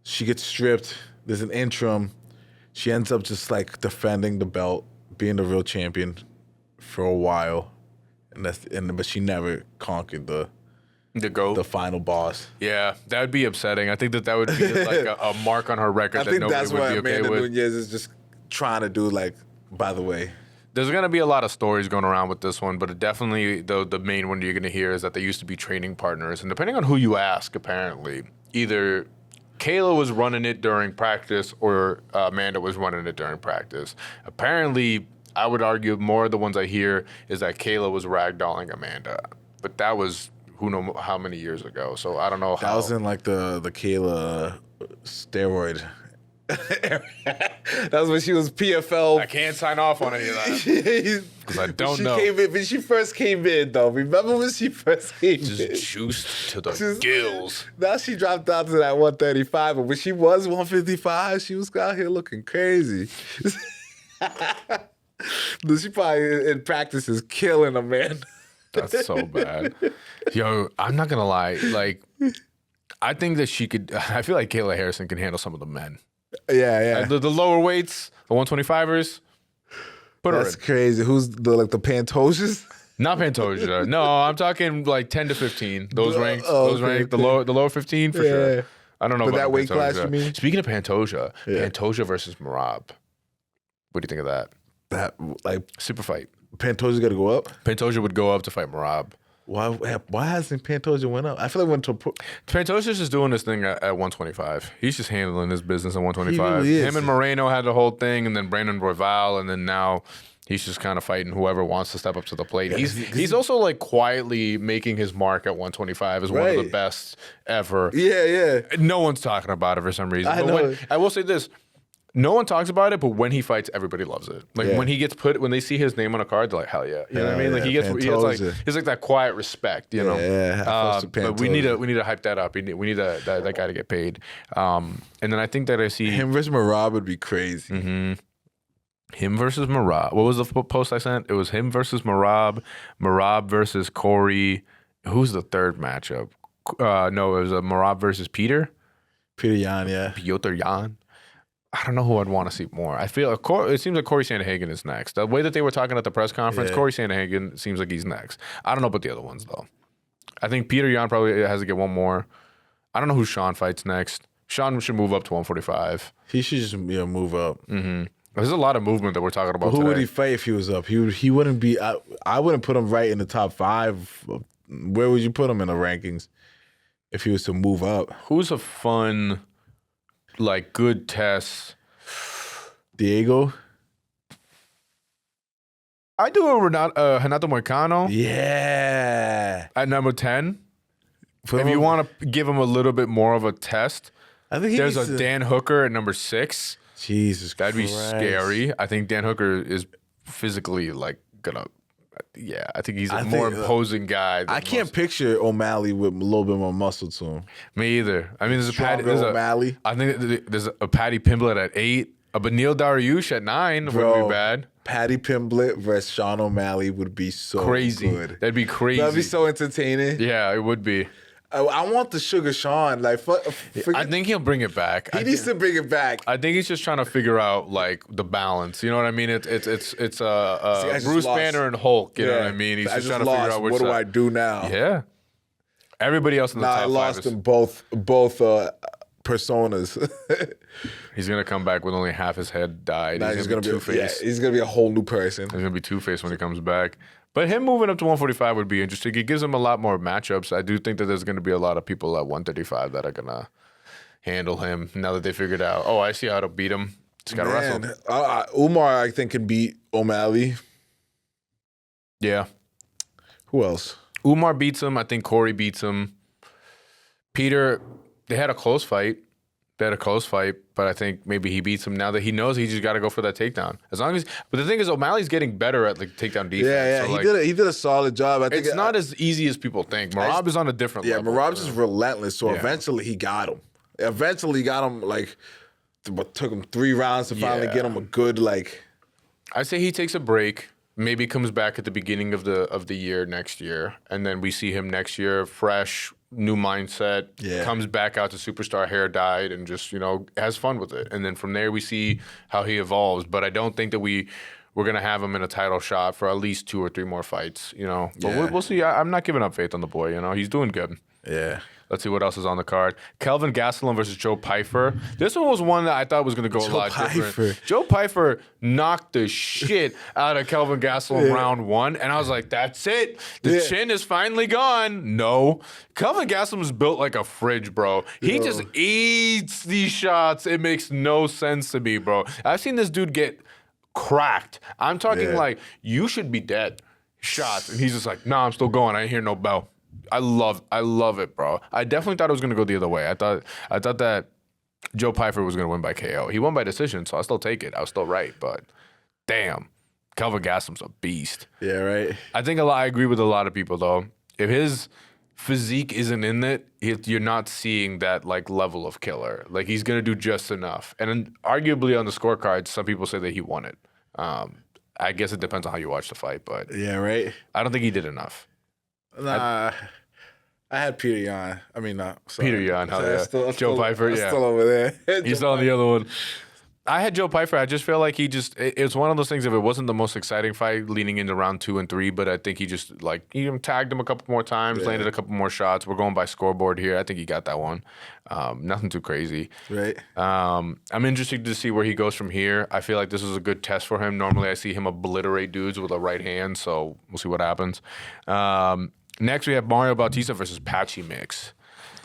She gets stripped. There's an interim. She ends up just like defending the belt, being the real champion for a while, but she never conquered the GOAT, the final boss. Yeah, that would be upsetting. I think that would be like a mark on her record that nobody would be okay with. I think that's why Amanda Nunes is just trying to do like, by the way. There's going to be a lot of stories going around with this one, but definitely the main one you're going to hear is that they used to be training partners. And depending on who you ask, apparently, either Kayla was running it during practice or Amanda was running it during practice. Apparently, I would argue more of the ones I hear is that Kayla was ragdolling Amanda. But that was who knows how many years ago. So I don't know how. That was in like the Kayla steroid. That was when she was PFL. I can't sign off on any of that because I don't know. When she first came in, though, remember when she first came in? Just juiced to the gills. Now she dropped down to that 135, but when she was 155, she was out here looking crazy. She probably in practice is killing a man. That's so bad. Yo, I'm not gonna lie. Like, I think that she could. I feel like Kayla Harrison can handle some of the men. Yeah. The lower weights, the 125ers. That's crazy. Who's the Pantosias? Not Pantoja. No, I'm talking like 10 to 15. Those ranks. The lower 15 for sure. I don't know about that weight Pantoja. Class. You mean? Speaking of Pantoja, Pantoja versus Merab. What do you think of that? That like super fight. Pantoja's got to go up. Pantoja would go up to fight Merab. Why hasn't Pantoja went up? I feel like Pantoja's just doing this thing at 125. He's just handling his business at 125. He really is. Him and Moreno had the whole thing, and then Brandon Royval, and then now He's just kind of fighting whoever wants to step up to the plate. He's also like quietly making his mark at 125 as one of the best ever. Yeah. No one's talking about it for some reason. I I will say this. No one talks about it, but when he fights, everybody loves it. Like when he gets when they see his name on a card, they're like, hell yeah. You know what I mean? Like he's like that quiet respect, you know? Yeah. But we need to hype that up. We need that guy to get paid. And then I think that I see him versus Merab would be crazy. Mm-hmm. Him versus Merab. What was the post I sent? It was him versus Merab. Merab versus Corey. Who's the third matchup? No, it was Merab versus Peter. Peter Yan, yeah. Piotr Yan. I don't know who I'd want to see more. I feel it seems like Corey Sandhagen is next. The way that they were talking at the press conference, Corey Sandhagen seems like he's next. I don't know about the other ones though. I think Peter Yan probably has to get one more. I don't know who Sean fights next. Sean should move up to 145. He should just move up. Mm-hmm. There's a lot of movement that we're talking about. But who today. would he fight if he was up? He wouldn't be. I wouldn't put him right in the top 5. Where would you put him in the rankings if he was to move up? Who's a fun, like, good test? Diego. I do a Renato Moicano. Yeah. At number 10. If you want to give him a little bit more of a test, I think there's a Dan Hooker at number 6. Jesus Christ. That'd be scary. I think Dan Hooker is physically like gonna. Yeah, I think he's a more imposing guy. I can't picture O'Malley with a little bit more muscle to him. Me either. I mean, O'Malley. I think there's a Paddy Pimblett at 8. A Benil Dariush at 9 wouldn't be bad. Paddy Pimblett versus Sean O'Malley would be so crazy. Good. That'd be crazy. That'd be so entertaining. Yeah, it would be. I want the Sugar Sean. Like, I think he'll bring it back. He needs to bring it back. I think he's just trying to figure out like the balance. You know what I mean? It's Bruce Banner and Hulk. You know what I mean? He's just trying to figure out what do I do now. Yeah. Everybody else in the top 5 I lost in both personas. He's gonna come back with only half his head dyed. He's gonna be Two-Face. He's gonna be a whole new person. He's gonna be Two-Face when he comes back. But him moving up to 145 would be interesting. It gives him a lot more matchups. I do think that there's going to be a lot of people at 135 that are going to handle him now that they figured out, I see how to beat him. Just got to wrestle. Umar, I think, can beat O'Malley. Yeah. Who else? Umar beats him. I think Corey beats him. Peter, they had a close fight. But I think maybe he beats him now that he knows he just got to go for that takedown. But the thing is, O'Malley's getting better at like takedown defense. Yeah. So he did a solid job. I think it's not as easy as people think. Merab is on a different level. Yeah, Merab's just relentless. So eventually he got him. Like, what took him 3 rounds to finally get him a good like. I say he takes a break. Maybe comes back at the beginning of the year next year, and then we see him next year fresh. New mindset, comes back out to superstar, hair dyed, and just, has fun with it. And then from there, we see how he evolves. But I don't think that we're going to have him in a title shot for at least 2 or 3 more fights, But we'll see. I'm not giving up faith on the boy, He's doing good. Yeah. Let's see what else is on the card. Kelvin Gastelum versus Joe Pyfer. This one was one that I thought was going to go a lot different. Joe Pyfer knocked the shit out of Kelvin Gastelum round 1, and I was like, that's it. The chin is finally gone. No. Kelvin Gastelum is built like a fridge, bro. He just eats these shots. It makes no sense to me, bro. I've seen this dude get cracked. I'm talking like, you should be dead. Shots. And he's just like, nah, I'm still going. I ain't hear no bell. I love it, bro. I definitely thought it was gonna go the other way. I thought that Joe Pyfer was gonna win by KO. He won by decision, so I'll still take it. I was still right, but damn, Kelvin Gastelum's a beast. Yeah, right. I agree with a lot of people though. If his physique isn't in it, you're not seeing that like level of killer. Like he's gonna do just enough. And arguably on the scorecards, some people say that he won it. I guess it depends on how you watch the fight, but yeah, right. I don't think he did enough. Nah. I had Peter Yan. I mean, Peter Yan, Joe Pyfer, still over there. He's still on the other one. I had Joe Pyfer. I just feel like it's one of those things, if it wasn't the most exciting fight leading into round 2 and 3, but I think he just, he tagged him a couple more times, landed a couple more shots. We're going by scoreboard here. I think he got that one. Nothing too crazy. Right. I'm interested to see where he goes from here. I feel like this is a good test for him. Normally, I see him obliterate dudes with a right hand, so we'll see what happens. Next, we have Mario Bautista versus Patchy Mix.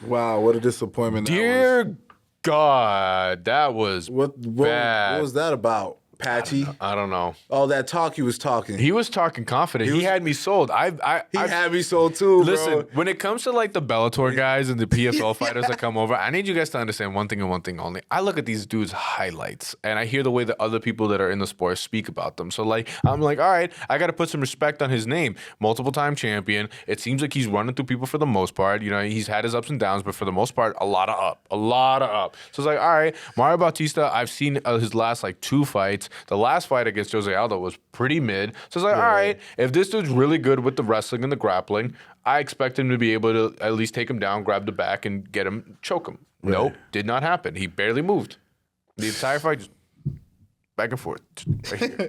Wow, what a disappointment Dear God, that was bad. What was that about? Patchy? I don't know. All that talk he was talking. He was talking confident. He had me sold. He had me sold too, listen, bro. when it comes to like the Bellator guys and the PFL fighters that come over, I need you guys to understand one thing and one thing only. I look at these dudes' highlights and I hear the way that other people that are in the sport speak about them. So like, I'm like, all right, I got to put some respect on his name. Multiple time champion. It seems like he's running through people for the most part. You know, he's had his ups and downs, but for the most part, a lot of up. So it's like, all right, Mario Bautista, I've seen his last like 2 fights. The last fight against Jose Aldo was pretty mid. So it's like, all right, if this dude's really good with the wrestling and the grappling, I expect him to be able to at least take him down, grab the back, and get him, choke him. Right. Nope, did not happen. He barely moved. The entire fight just back and forth.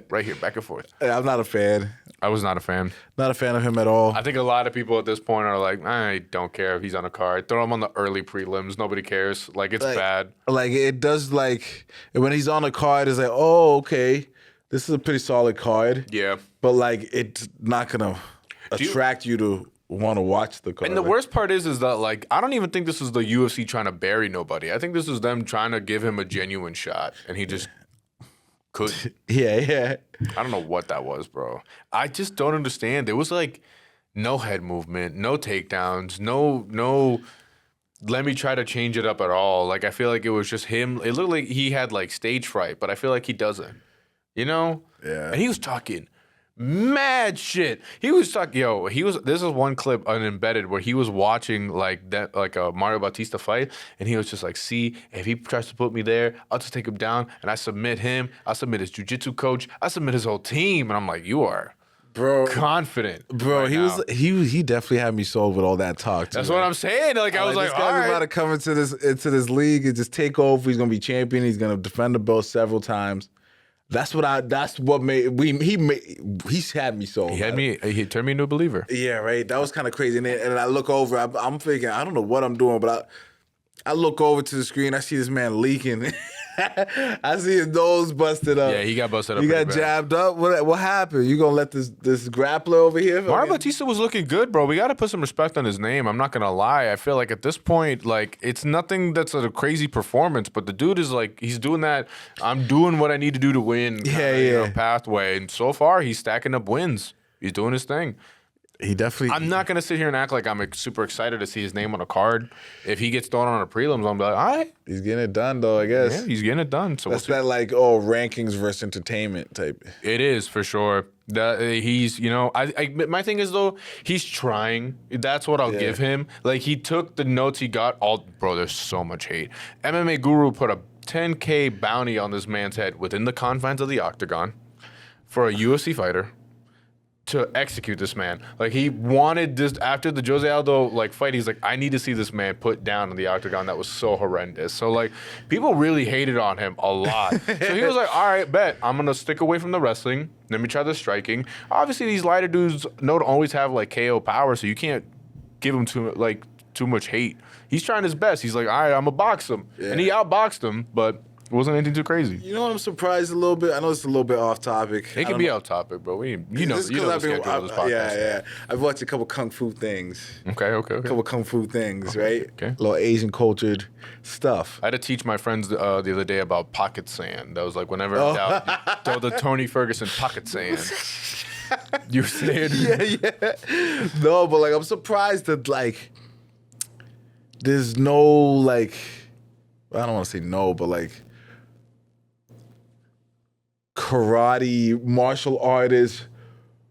Right here, back and forth. I'm not a fan. I was not a fan. Not a fan of him at all. I think a lot of people at this point are like, I don't care if he's on a card. Throw him on the early prelims. Nobody cares. Like, it's bad. Like, it does, like, when he's on a card, it's like, oh, okay. This is a pretty solid card. Yeah. But, like, it's not going to attract you to want to watch the card. And the worst part is that, like, I don't even think this is the UFC trying to bury nobody. I think this is them trying to give him a genuine shot. And he just couldn't. Yeah. I don't know what that was, bro. I just don't understand. There was, like, no head movement, no takedowns, no let me try to change it up at all. Like, I feel like it was just him. It looked like he had, like, stage fright, but I feel like he doesn't. You know? Yeah. And he was talking mad shit. He was talking, this is one clip unembedded where he was watching like a Mario Bautista fight, and he was just like, see, if he tries to put me there, I'll just take him down and I submit him. I'll submit his jiu-jitsu coach. I submit his whole team. And I'm like, you are confident. Bro, he definitely had me sold with all that talk. That's what I'm saying. Like, I was like, this guy's about to come into this league and just take over. He's gonna be champion. He's gonna defend the belt several times. He's had me sold. He turned me into a believer. Yeah, right. That was kind of crazy. And I look over, I'm thinking, I don't know what I'm doing, but I look over to the screen, I see this man leaking. I see his nose busted up. Yeah, he got busted up. He got jabbed up. What happened? You gonna let this grappler over here? Mario Bautista was looking good, bro. We got to put some respect on his name. I'm not gonna lie. I feel like at this point, like, it's nothing that's a crazy performance, but the dude is like, he's doing that. I'm doing what I need to do to win. Pathway, and so far he's stacking up wins. He's doing his thing. He definitely. I'm not gonna sit here and act like I'm super excited to see his name on a card. If he gets thrown on a prelims, I'm like, all right. He's getting it done, though. I guess. Yeah, he's getting it done. So that's that rankings versus entertainment type. It is for sure. He's, my thing is though, he's trying. That's what I'll give him. Like, he took the notes he got. Bro, there's so much hate. MMA Guru put a $10K bounty on this man's head within the confines of the octagon for a UFC fighter to execute this man. Like, he wanted this after the Jose Aldo fight. He's like, I need to see this man put down in the octagon. That was so horrendous. So like, people really hated on him a lot. So he was like, all right, bet I'm gonna stick away from the wrestling. Let me try the striking. Obviously, these lighter dudes don't always have like KO power, so you can't give him too much hate. He's trying his best. He's like, all right, I'm gonna box him, and he outboxed him, but it wasn't anything too crazy. You know what? I'm surprised a little bit. I know it's a little bit off topic. It can be off topic, bro. You know the schedule of this podcast. Yeah. I've watched a couple kung fu things. Okay. A couple kung fu things, right? Okay. A little Asian cultured stuff. I had to teach my friends the other day about pocket sand. That was like, whenever in doubt, throw the Tony Ferguson pocket sand. You said, yeah. No, but I'm surprised that there's no I don't want to say no, but karate, martial artist,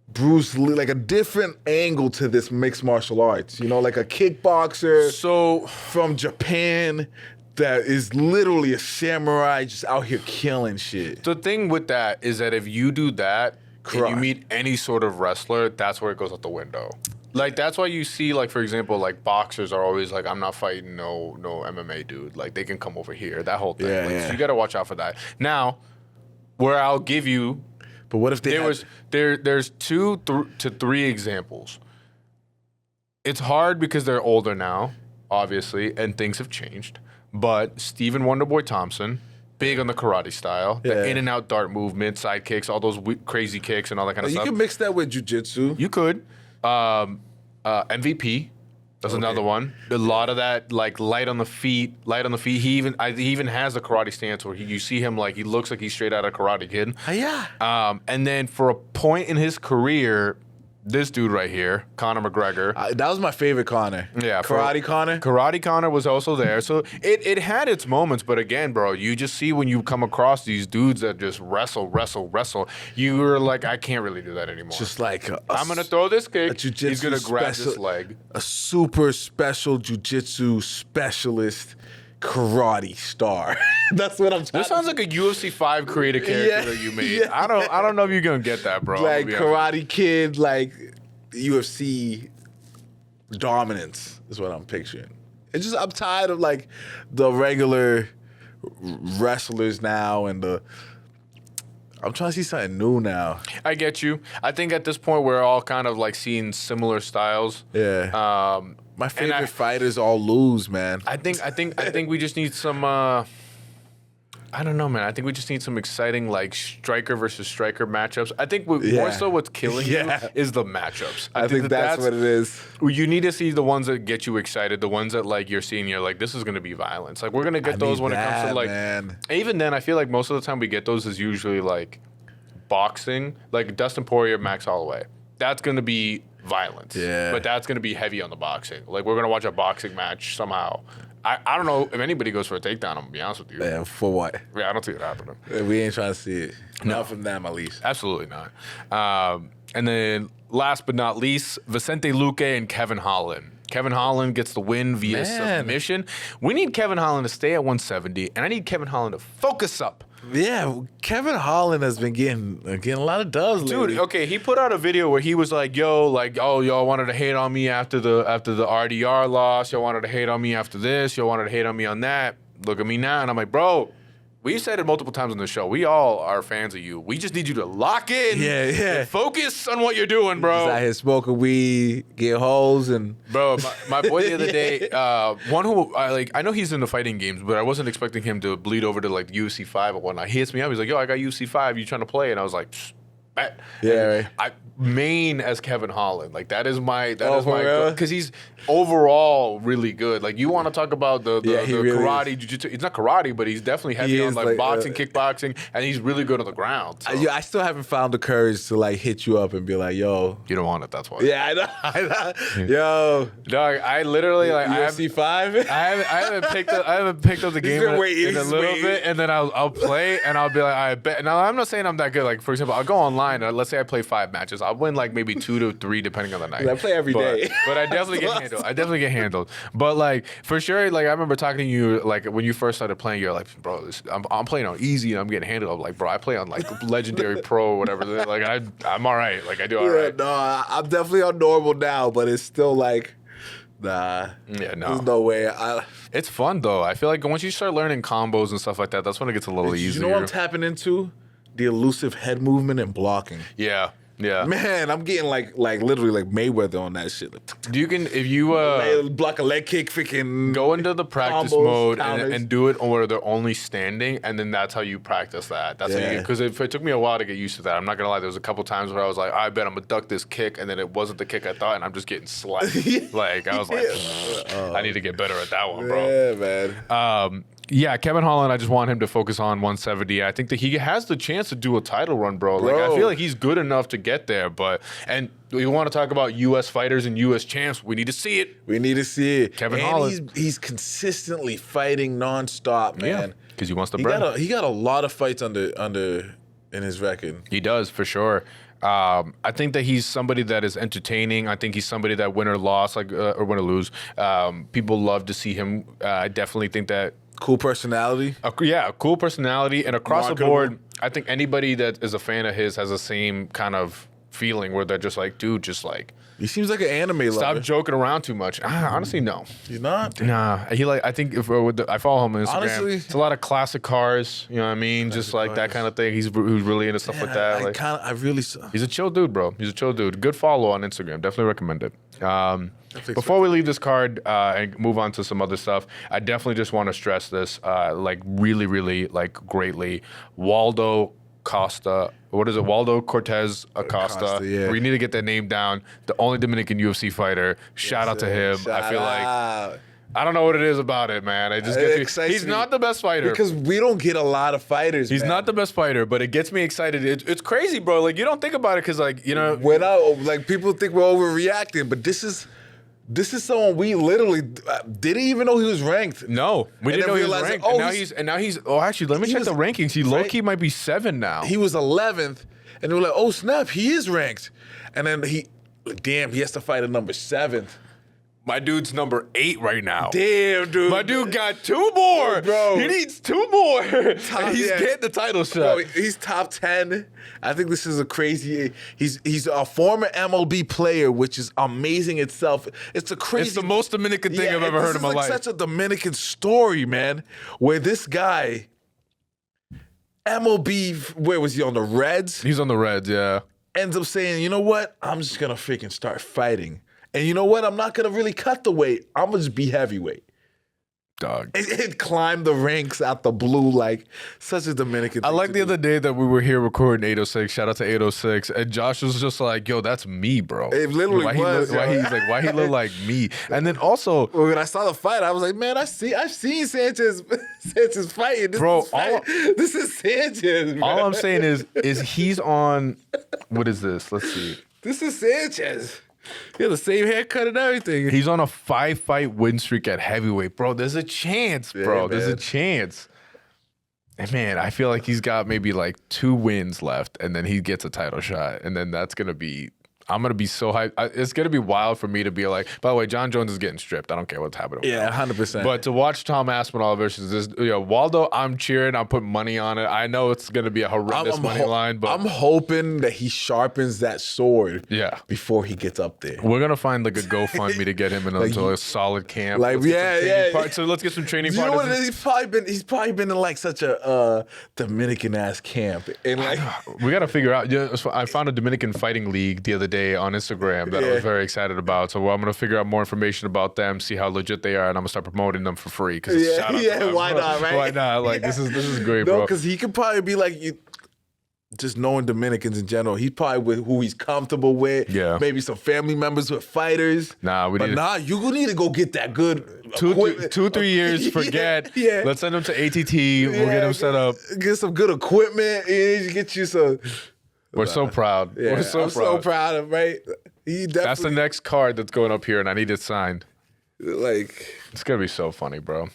Bruce Lee, a different angle to this mixed martial arts. Like a kickboxer from Japan that is literally a samurai just out here killing shit. The thing with that is that if you do that and you meet any sort of wrestler, that's where it goes out the window. That's why you see, for example, boxers are always like, I'm not fighting no MMA dude. They can come over here. That whole thing. So you got to watch out for that. Now, where I'll give you, but what if there's 2 to 3 examples. It's hard because they're older now, obviously, and things have changed. But Stephen Wonderboy Thompson, big on the karate style, the in and out dart movement, side kicks, all those crazy kicks and all that kind of stuff. You can mix that with jiu-jitsu. You could. MVP. That's another one. A lot of that, like light on the feet. He even has a karate stance where you see him like he looks like he's straight out of Karate Kid. Yeah. And then for a point in his career, this dude right here, Conor McGregor. That was my favorite Conor. Yeah. Karate Conor? Karate Conor was also there. So it had its moments, but again, bro, you just see when you come across these dudes that just wrestle, you're like, I can't really do that anymore. Just like I'm going to throw this kick. He's going to grab special, this leg. A super special jiu-jitsu specialist karate star. That's what I'm talking about. This sounds like a UFC 5 creative character that you made. Yeah. I don't know if you're going to get that, bro. Like Karate Kid, like UFC dominance is what I'm picturing. It's just I'm tired of like the regular wrestlers now and I'm trying to see something new now. I get you. I think at this point we're all kind of like seeing similar styles. Yeah. My favorite fighters all lose, man. I think we just need some. I don't know, man. I think we just need some exciting like striker versus striker matchups. I think more so what's killing you is the matchups. I think that's what it is. You need to see the ones that get you excited, the ones that like you're seeing. You're like, this is going to be violence. Like we're going to get those when it comes to like. Man. Even then, I feel like most of the time we get those is usually like boxing, like Dustin Poirier, Max Holloway. That's going to be violence. Yeah. But that's going to be heavy on the boxing. Like, we're going to watch a boxing match somehow. I don't know if anybody goes for a takedown, I'm going to be honest with you. Yeah, for what? Yeah, I don't see it happening. We ain't trying to see it. No. Not from them, at least. Absolutely not. And then, last but not least, Vicente Luque and Kevin Holland. Kevin Holland gets the win via submission. We need Kevin Holland to stay at 170, and I need Kevin Holland to focus up. Yeah, Kevin Holland has been getting a lot of dubs lately. Dude, okay, he put out a video where he was like, yo, like, oh, y'all wanted to hate on me after the RDR loss. Y'all wanted to hate on me after this. Y'all wanted to hate on me on that. Look at me now. And I'm like, bro, we've said it multiple times on the show. We all are fans of you. We just need you to lock in. Yeah. And focus on what you're doing, bro. He's out here smoking weed, get holes, and... Bro, my boy the other day, one who, I know he's in the fighting games, but I wasn't expecting him to bleed over to, like, UFC 5 or whatnot. He hits me up. He's like, yo, I got UFC 5. You trying to play? And I was like, bet. Yeah, right. Main as Kevin Holland. Like, that is my because he's overall really good. Like, you want to talk about the really karate, jiu-jitsu. It's not karate, but he's definitely heavy on like boxing, kickboxing, and he's really good on the ground. So. I still haven't found the courage to like hit you up and be like, yo. You don't want it, that's why. Yeah, I know. Yo. Dog, I literally like UFC 5? I haven't picked up the game in a little bit, and then I'll play and I'll be like, I bet. Now I'm not saying I'm that good. Like, for example, I'll go online and let's say I play 5 matches. I'll win like maybe 2 to 3 depending on the night. I play every day. But I definitely get handled. But like for sure, like I remember talking to you like when you first started playing, you're like, bro, I'm playing on easy and I'm getting handled. I'm like, bro, I play on like legendary pro or whatever. Like I'm all right. Like I do all right. No, I'm definitely on normal now, but it's still like, nah. Yeah, no. There's no way. It's fun though. I feel like once you start learning combos and stuff like that, that's when it gets a little easier. You know what I'm tapping into? The elusive head movement and blocking. Yeah. Yeah, man, I'm getting like literally like Mayweather on that shit. You can if you block a leg kick, freaking go into the practice mode and do it where they're only standing, and then that's how you practice that. That's how you because it took me a while to get used to that. I'm not gonna lie, there was a couple times where I was like, I bet I'm gonna duck this kick, and then it wasn't the kick I thought, and I'm just getting slapped. Like I was like, I need to get better at that one, bro. Yeah, man. Yeah, Kevin Holland, I just want him to focus on 170. I think that he has the chance to do a title run, bro. Like I feel like he's good enough to get there, and we want to talk about U.S. fighters and U.S. champs. We need to see it. We need to see it. Kevin Holland. He's consistently fighting nonstop, man. Because he wants the bread. He got a lot of fights under in his record. He does, for sure. I think that he's somebody that is entertaining. I think he's somebody that win or loss, like or win or lose. People love to see him. I definitely think that. Cool personality. Cool personality. And across the board, I think anybody that is a fan of his has the same kind of feeling where they're just like, dude, just like... He seems like an anime lover. Stop joking around too much. Honestly, no. He's not? Nah. I think I follow him on Instagram. Honestly, it's a lot of classic cars. You know what I mean? Just like cars. That kind of thing. He's really into stuff like that. He's a chill dude, bro. He's a chill dude. Good follow on Instagram. Definitely recommend it. Before we leave this card and move on to some other stuff, I definitely just want to stress this, like really, really, like greatly. Waldo Acosta. What is it? Waldo Cortes Acosta. Yeah. We need to get that name down. The only Dominican UFC fighter. Shout out to him. I feel like I don't know what it is about it, man. It just gets me. He's not the best fighter because we don't get a lot of fighters. He's not the best fighter, but it gets me excited. It's crazy, bro. Like you don't think about it because, like when people think we're overreacting, but this is someone we literally didn't even know he was ranked. No, we didn't know he was ranked. And now he's. Oh, actually, let me check the rankings. He low key might be 7 now. He was 11th, and they were like, "Oh snap, he is ranked." And then he has to fight a number 7th. My dude's number 8 right now. Damn, dude. My dude got 2 more. Bro. He needs 2 more. And he's getting the title shot. Bro, he's top 10. I think this is a crazy... He's a former MLB player, which is amazing itself. It's a crazy... It's the most Dominican thing I've ever heard in my life. It's such a Dominican story, man, where this guy... MLB, where was he, on the Reds? He's on the Reds, yeah. Ends up saying, you know what? I'm just going to freaking start fighting. And you know what? I'm not going to really cut the weight. I'm going to just be heavyweight. Dog. It climbed the ranks out the blue like such a Dominican thing. I like the other day that we were here recording 806. Shout out to 806. And Josh was just like, yo, that's me, bro. It literally was. Why he look like me? And then also... when I saw the fight, I was like, man, I've seen Sanchez fighting. This is Sanchez, man. All I'm saying is he's on... What is this? Let's see. This is Sanchez. He had the same haircut and everything. He's on a 5-fight win streak at heavyweight. Bro, there's a chance, bro. Yeah, there's a chance. And man, I feel like he's got maybe like 2 wins left, and then he gets a title shot. And then that's going to be... I'm going to be so hyped. It's going to be wild for me to be like, by the way, John Jones is getting stripped. I don't care what's happening with him. 100%. But to watch Tom Aspinall versus this, Waldo, I'm cheering. I'm putting money on it. I know it's going to be a horrendous money line, but I'm hoping that he sharpens that sword before he gets up there. We're going to find like a GoFundMe to get him into a solid camp. Like, So let's get some training partners. You know what it is? He's probably been in like such a Dominican-ass camp. And like, we got to figure out. I found a Dominican fighting league the other day on Instagram that I was very excited about. So I'm going to figure out more information about them, see how legit they are, and I'm going to start promoting them for free. Why not, right? Why not? Like, this is great, bro. No, because he could probably be like, just knowing Dominicans in general, he's probably with who he's comfortable with. Yeah. Maybe some family members with fighters. You need to go get that good 2-3 years, forget. Let's send him to ATT. We'll get him set up. Get some good equipment. And get you some... We're so proud. Yeah, We're so so proud of him, right? That's the next card that's going up here, and I need it signed. Like, it's gonna be so funny, bro.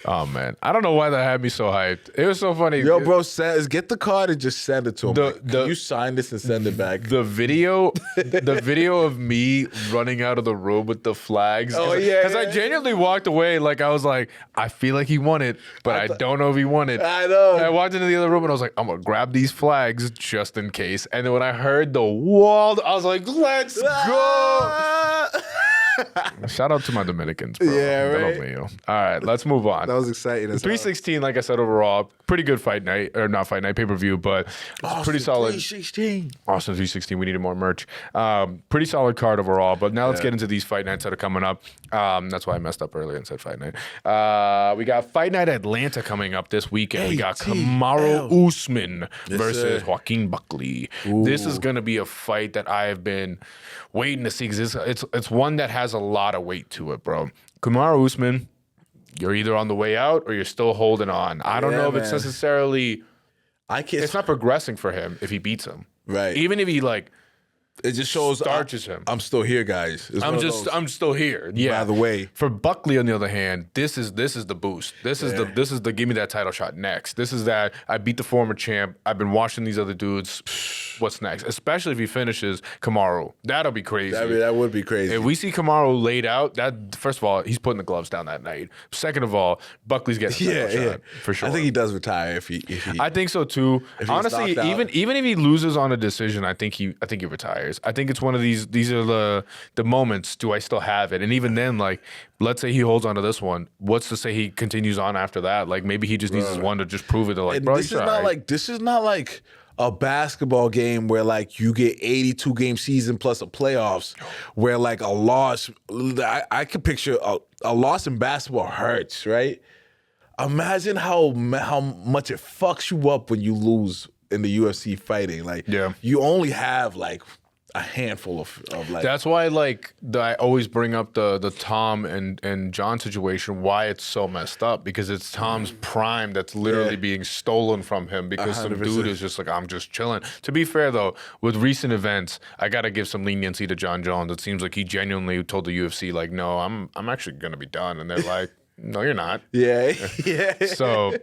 Oh man, I don't know why that had me so hyped. It was so funny. Yo, bro, get the card and just send it to him. Can you sign this and send it back? The video of me running out of the room with the flags. Because I genuinely walked away like I was like, I feel like he won it, but I don't know if he won it. I know. And I walked into the other room and I was like, I'm gonna grab these flags just in case. And then when I heard the wall, I was like, let's go. Shout out to my Dominicans, bro. Yeah, right. All right, let's move on. That was exciting. 316, like I said, overall, pretty good fight night, or not fight night, pay-per-view, but pretty solid. 316. Austin 316, we needed more merch. Pretty solid card overall, but now let's get into these fight nights that are coming up. That's why I messed up earlier and said fight night. We got Fight Night Atlanta coming up this weekend. We got Kamaru Usman versus Joaquin Buckley. Ooh. This is going to be a fight that I have been waiting to see because it's one that has a lot of weight to it, bro. Kamaru Usman, you're either on the way out or you're still holding on. I don't know if it's necessarily... It's not progressing for him if he beats him. Right. Even if he, like... It just shows starches him. I'm still here, guys. I'm still here. Yeah. By the way, for Buckley, on the other hand, this is the boost. This is the give me that title shot next. This is that I beat the former champ. I've been watching these other dudes. What's next? Especially if he finishes Kamaru, that'll be crazy. That would be crazy. If we see Kamaru laid out, that first of all, he's putting the gloves down that night. Second of all, Buckley's getting the title shot for sure. I think he does retire if he I think so too. Honestly, even if he loses on a decision, I think he retires. I think it's one of these are the moments, do I still have it? And even then, like, let's say he holds on to this one. What's to say he continues on after that? Like, maybe he just needs his one to just prove it. To, like, bro, this is not like a basketball game where like you get 82 game season plus a playoffs where like a loss, I could picture a loss in basketball hurts, right? Imagine how much it fucks you up when you lose in the UFC fighting. Like, you only have like a handful of like. That's why like I always bring up the Tom and John situation. Why it's so messed up, because it's Tom's prime that's literally being stolen from him because 100%. Some dude is just like, I'm just chilling. To be fair though, with recent events, I gotta give some leniency to John Jones. It seems like he genuinely told the UFC like, no, I'm actually gonna be done, and they're like, no, you're not. Yeah. So.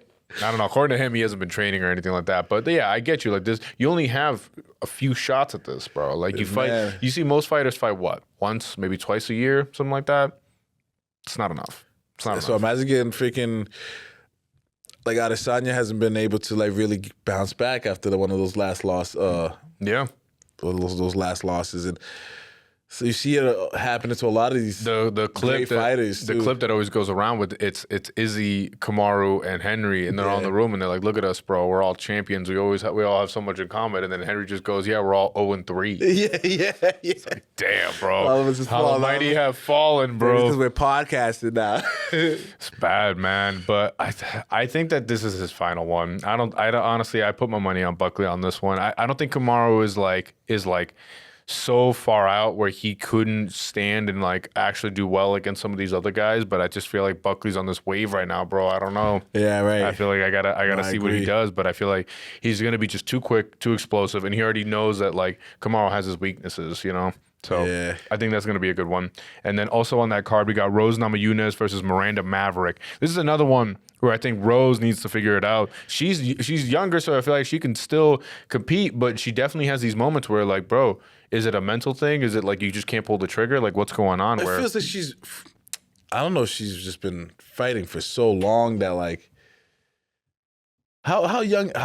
I don't know. According to him, he hasn't been training or anything like that. But yeah, I get you. Like this, you only have a few shots at this, bro. Like you fight. You see most fighters fight what? Once, maybe twice a year, something like that. It's not enough. It's not enough. So imagine getting freaking like Adesanya hasn't been able to like really bounce back after one of those last losses. Those last losses, and so you see it happening to a lot of these the clip fighters. The clip that always goes around with it's Izzy, Kamaru, and Henry, and they're all in the room, and they're like, "Look at us, bro. We're all champions. We all have so much in common." And then Henry just goes, "Yeah, we're all 0-3." Yeah. It's like, damn, bro. All of us how the mighty have fallen, bro. Because we're podcasting now. It's bad, man. But I think that this is his final one. I don't honestly. I put my money on Buckley on this one. I don't think Kamaru is like so far out where he couldn't stand and like actually do well against some of these other guys, but I just feel like Buckley's on this wave right now, bro. I don't know. Yeah, right. I feel like I gotta see what he does, but I feel like he's gonna be just too quick, too explosive, and he already knows that like Kamaru has his weaknesses, you know. So I think that's going to be a good one. And then also on that card, we got Rose Namajunas versus Miranda Maverick. This is another one where I think Rose needs to figure it out. She's younger, so I feel like she can still compete, but she definitely has these moments where like, bro, is it a mental thing? Is it like you just can't pull the trigger? Like what's going on? It feels like I don't know if she's just been fighting for so long that like, how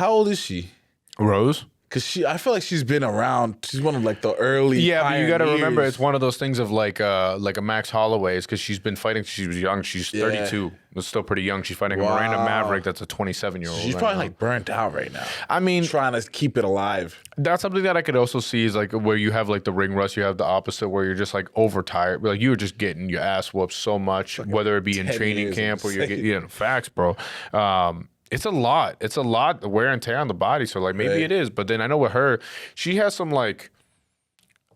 old is she? Rose? Because I feel like she's been around. She's one of like the early. Yeah, but you got to remember, it's one of those things of like a Max Holloway's, because she's been fighting since she was young. She's 32. It's still pretty young. She's fighting a Miranda Maverick that's a 27-year-old. She's probably like burnt out right now. I mean, trying to keep it alive. That's something that I could also see is like where you have like the ring rust. You have the opposite where you're just like overtired. Like you were just getting your ass whooped so much, like whether it be in training camp or you're getting facts, bro. It's a lot. It's a lot, the wear and tear on the body. So, like, maybe it is. But then I know with her, she has some, like,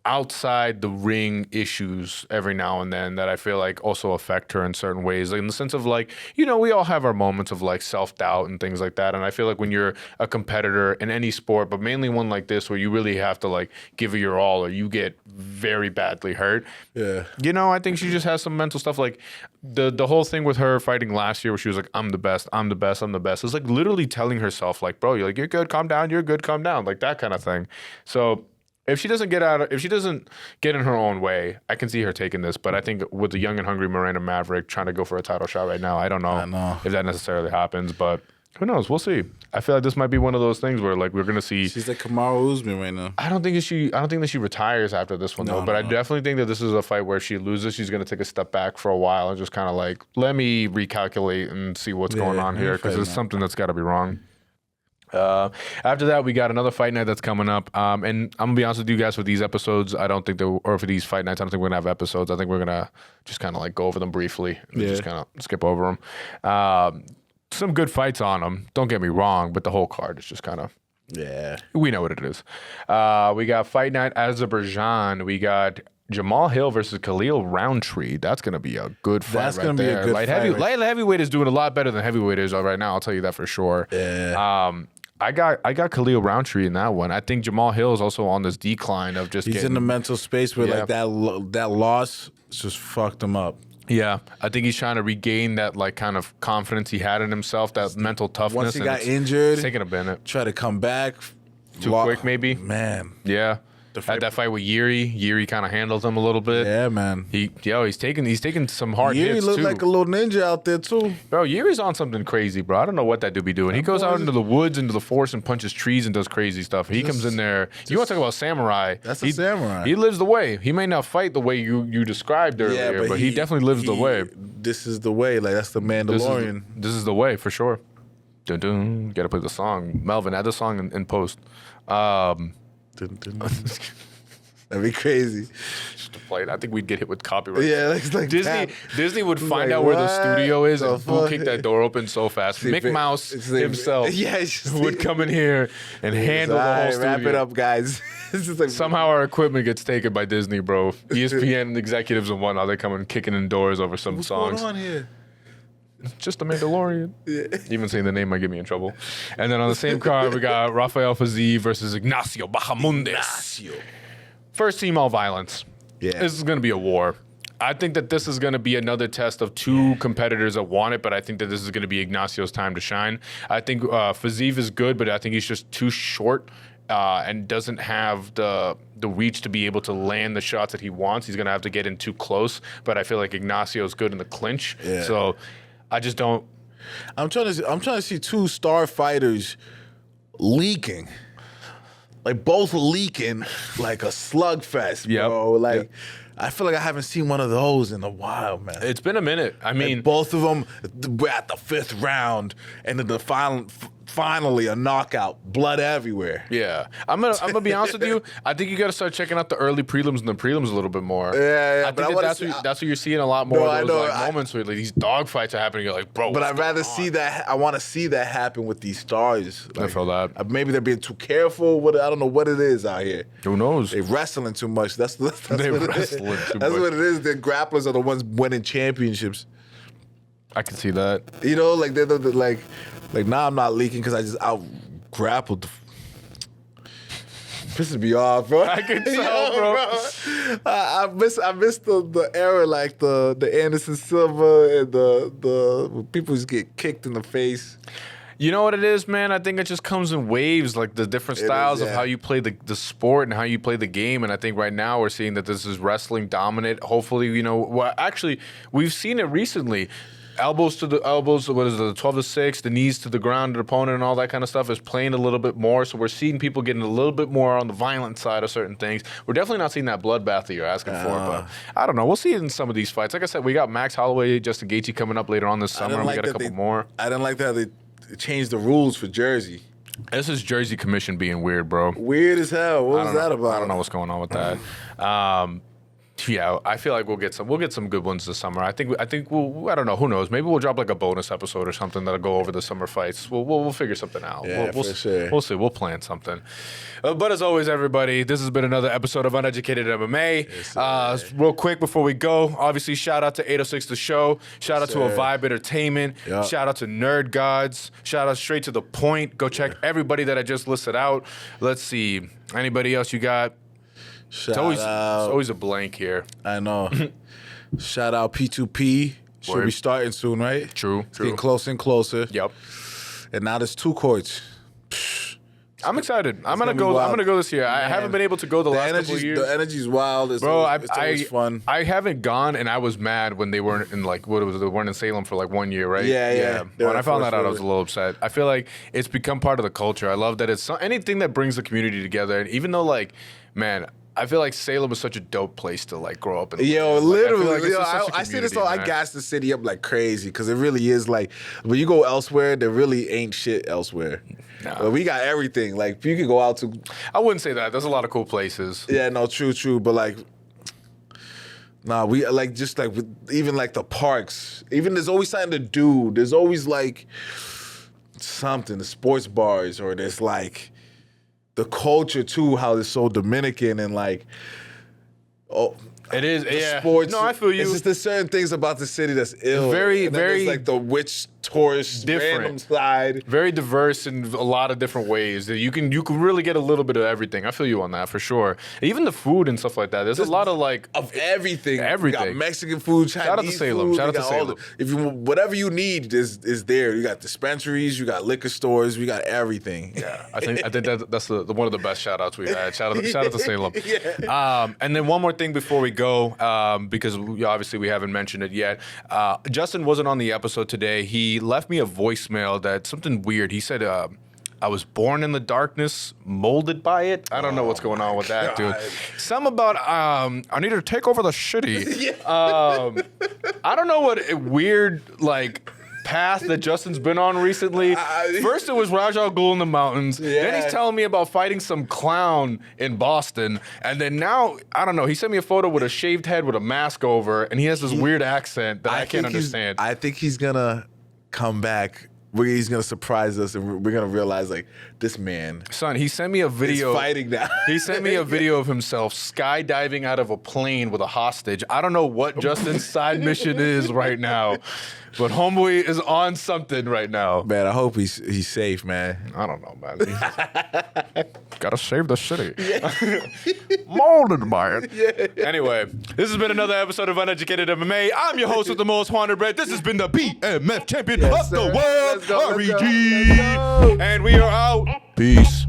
outside the ring issues every now and then that I feel like also affect her in certain ways. Like in the sense of, like, you know, we all have our moments of, like, self-doubt and things like that. And I feel like when you're a competitor in any sport, but mainly one like this where you really have to, like, give it your all or you get very badly hurt. Yeah. You know, I think she just has some mental stuff. Like, the whole thing with her fighting last year where she was like, I'm the best, I'm the best, I'm the best. It's like literally telling herself, like, bro, you're good, calm down, you're good, calm down. Like that kind of thing. So if she doesn't get in her own way, I can see her taking this. But I think with the young and hungry Miranda Maverick trying to go for a title shot right now, I don't know if that necessarily happens. But who knows? We'll see. I feel like this might be one of those things where like we're gonna see. She's like Kamaru Usman right now. I don't think that she retires after this one though. But I definitely think that this is a fight where she loses. She's gonna take a step back for a while and just kind of like let me recalculate and see what's going on here because there's something that's got to be wrong. After that, we got another fight night that's coming up. And I'm gonna be honest with you guys, for these episodes, I don't think or for these fight nights, I don't think we're gonna have episodes. I think we're gonna just kind of like go over them briefly and just kind of skip over them. Some good fights on them. Don't get me wrong, but the whole card is just kind of we know what it is. We got fight night Azerbaijan. We got Jamal Hill versus Khalil Roundtree. That's going to be a good fight. That's going to be a good fight. Light heavyweight is doing a lot better than heavyweight is right now. I'll tell you that for sure. Yeah. I got Khalil Roundtree in that one. I think Jamal Hill is also on this decline of just he's in the mental space where like that loss just fucked him up. Yeah, I think he's trying to regain that like kind of confidence he had in himself, that mental toughness. Once he got injured, it's taking a minute. Try to come back too quick, maybe. Man, yeah. Had that fight with Yuri kind of handled him a little bit. Yeah, man. He's taking some hard hits, Yuri looked like a little ninja out there, too. Bro, Yuri's on something crazy, bro. I don't know what that dude be doing. He goes out into the woods, into the forest, and punches trees and does crazy stuff. He comes in there. You want to talk about samurai. That's a samurai. He lives the way. He may not fight the way you described earlier, but he definitely lives the way. This is the way. Like, that's the Mandalorian. This is the way, for sure. Dun, dun. Got to play the song. Melvin, add the song in post. That'd be crazy. Just to play it. I think we'd get hit with copyright. Yeah, like Disney would find like, out where the what studio is the and boot fuck? kick that door open so fast. Mick Mouse himself would come in here and handle the whole studio. Wrap it up, guys. Like, somehow our equipment gets taken by Disney, bro. ESPN executives and whatnot, they come in kicking in doors over some songs. What's going on here? Just the Mandalorian. Yeah. Even saying the name might get me in trouble. And then on the same card, we got Rafael Fiziev versus Ignacio Bahamondes. First team all violence. Yeah. This is going to be a war. I think that this is going to be another test of two competitors that want it, but I think that this is going to be Ignacio's time to shine. I think Fiziev is good, but I think he's just too short and doesn't have the reach to be able to land the shots that he wants. He's going to have to get in too close, but I feel like Ignacio is good in the clinch. Yeah. So I just don't. I'm trying to see two star fighters leaking. Like both leaking like a slugfest, bro. Like I feel like I haven't seen one of those in a while, man. It's been a minute. I mean, like both of them were at the 5th round, and then finally a knockout, blood everywhere. Yeah, I'm gonna be honest with you. I think you got to start checking out the early prelims and the prelims a little bit more. Yeah. I think that's what you're seeing a lot more of those moments where like, these dog fights are happening. You're like, bro. But I'd rather see that. I want to see that happen with these stars. Like, I feel that. Maybe they're being too careful. I don't know what it is out here. Who knows? They're wrestling too much. That's what too much. That's what it is. The grapplers are the ones winning championships. I can see that. You know, like they're like now I'm not leaking because I just out grappled. Pissing me off, bro. I can tell, bro. I miss the era like the Anderson Silva and the when people just get kicked in the face. You know what it is, man? I think it just comes in waves, like the different styles of how you play the sport and how you play the game. And I think right now we're seeing that this is wrestling dominant. Hopefully, actually, we've seen it recently. Elbows to the elbows, what is it, the 12-6, the knees to the ground, the opponent, and all that kind of stuff is playing a little bit more. So we're seeing people getting a little bit more on the violent side of certain things. We're definitely not seeing that bloodbath that you're asking for, but I don't know. We'll see it in some of these fights. Like I said, we got Max Holloway, Justin Gaethje coming up later on this summer, and we got a couple more. I didn't like that they changed the rules for Jersey. This is Jersey Commission being weird, bro. Weird as hell. What was that about? I don't know what's going on with that. Yeah, I feel like we'll get some good ones this summer. I think we'll, I don't know, who knows? Maybe we'll drop like a bonus episode or something that'll go over the summer fights. We'll figure something out. Yeah, we'll for sure. We'll see. We'll plan something. But as always, everybody, this has been another episode of Uneducated MMA. Yes, real quick before we go, obviously shout out to 806 The Show. Shout out to A Vibe Entertainment. Yep. Shout out to Nerd Gods. Shout out straight to the point. Go check everybody that I just listed out. Let's see. Anybody else you got? It's always a blank here. I know. Shout out P2P. Should be starting soon, right? True. Getting closer and closer. Yep. And now there's 2 courts. I'm excited. I'm gonna go this year. Man. I haven't been able to go the last couple of years. The energy's wild. It's always fun. I haven't gone, and I was mad when they weren't in they weren't in Salem for like 1 year, right? Yeah. When I found that out, I was a little upset. I feel like it's become part of the culture. I love that it's anything that brings the community together. And even though man, I feel like Salem is such a dope place to grow up in. Literally. I say this all. I gas the city up like crazy because it really is when you go elsewhere, there really ain't shit elsewhere. Nah. But we got everything. Like you can go out to. I wouldn't say that. There's a lot of cool places. Yeah, no, true. But we even the parks. Even there's always something to do. There's always something. The sports bars or there's the culture too, how it's so Dominican and it is, yeah. Sports. No, I feel you. It's just there's certain things about the city that's ill. Very there's the witch tourist random side. Very diverse in a lot of different ways. You can really get a little bit of everything. I feel you on that for sure. Even the food and stuff like that. There's a lot of of everything. Everything. You got Mexican food, Chinese Shout out to Salem. food. Shout out to Salem. Whatever you need is there. You got dispensaries. You got liquor stores. We got everything. Yeah, I think that's one of the best shout outs we've had. Shout out to Salem. Yeah. And then one more thing before we go, because obviously we haven't mentioned it yet. Justin wasn't on the episode today. He left me a voicemail that something weird. He said, I was born in the darkness, molded by it. I don't know what's going on with that, dude. Some about, I need to take over the city. I don't know what weird, path that Justin's been on recently. First, it was Rajah Ghul in the mountains. Yeah. Then he's telling me about fighting some clown in Boston. And then now, I don't know, he sent me a photo with a shaved head with a mask over, and he has this weird accent that I can't understand. I think he's going to come back. He's going to surprise us, and we're going to realize, like, this man. Son, he sent me a video. He's fighting now. He sent me a video of himself skydiving out of a plane with a hostage. I don't know what Justin's side mission is right now, but homeboy is on something right now. Man, I hope he's safe, man. I don't know, man. Gotta save the city. Molded by it. Yeah. Anyway, this has been another episode of Uneducated MMA. I'm your host with the most wanted bread. This has been the BMF champion of the world, REG. And we are out. Peace.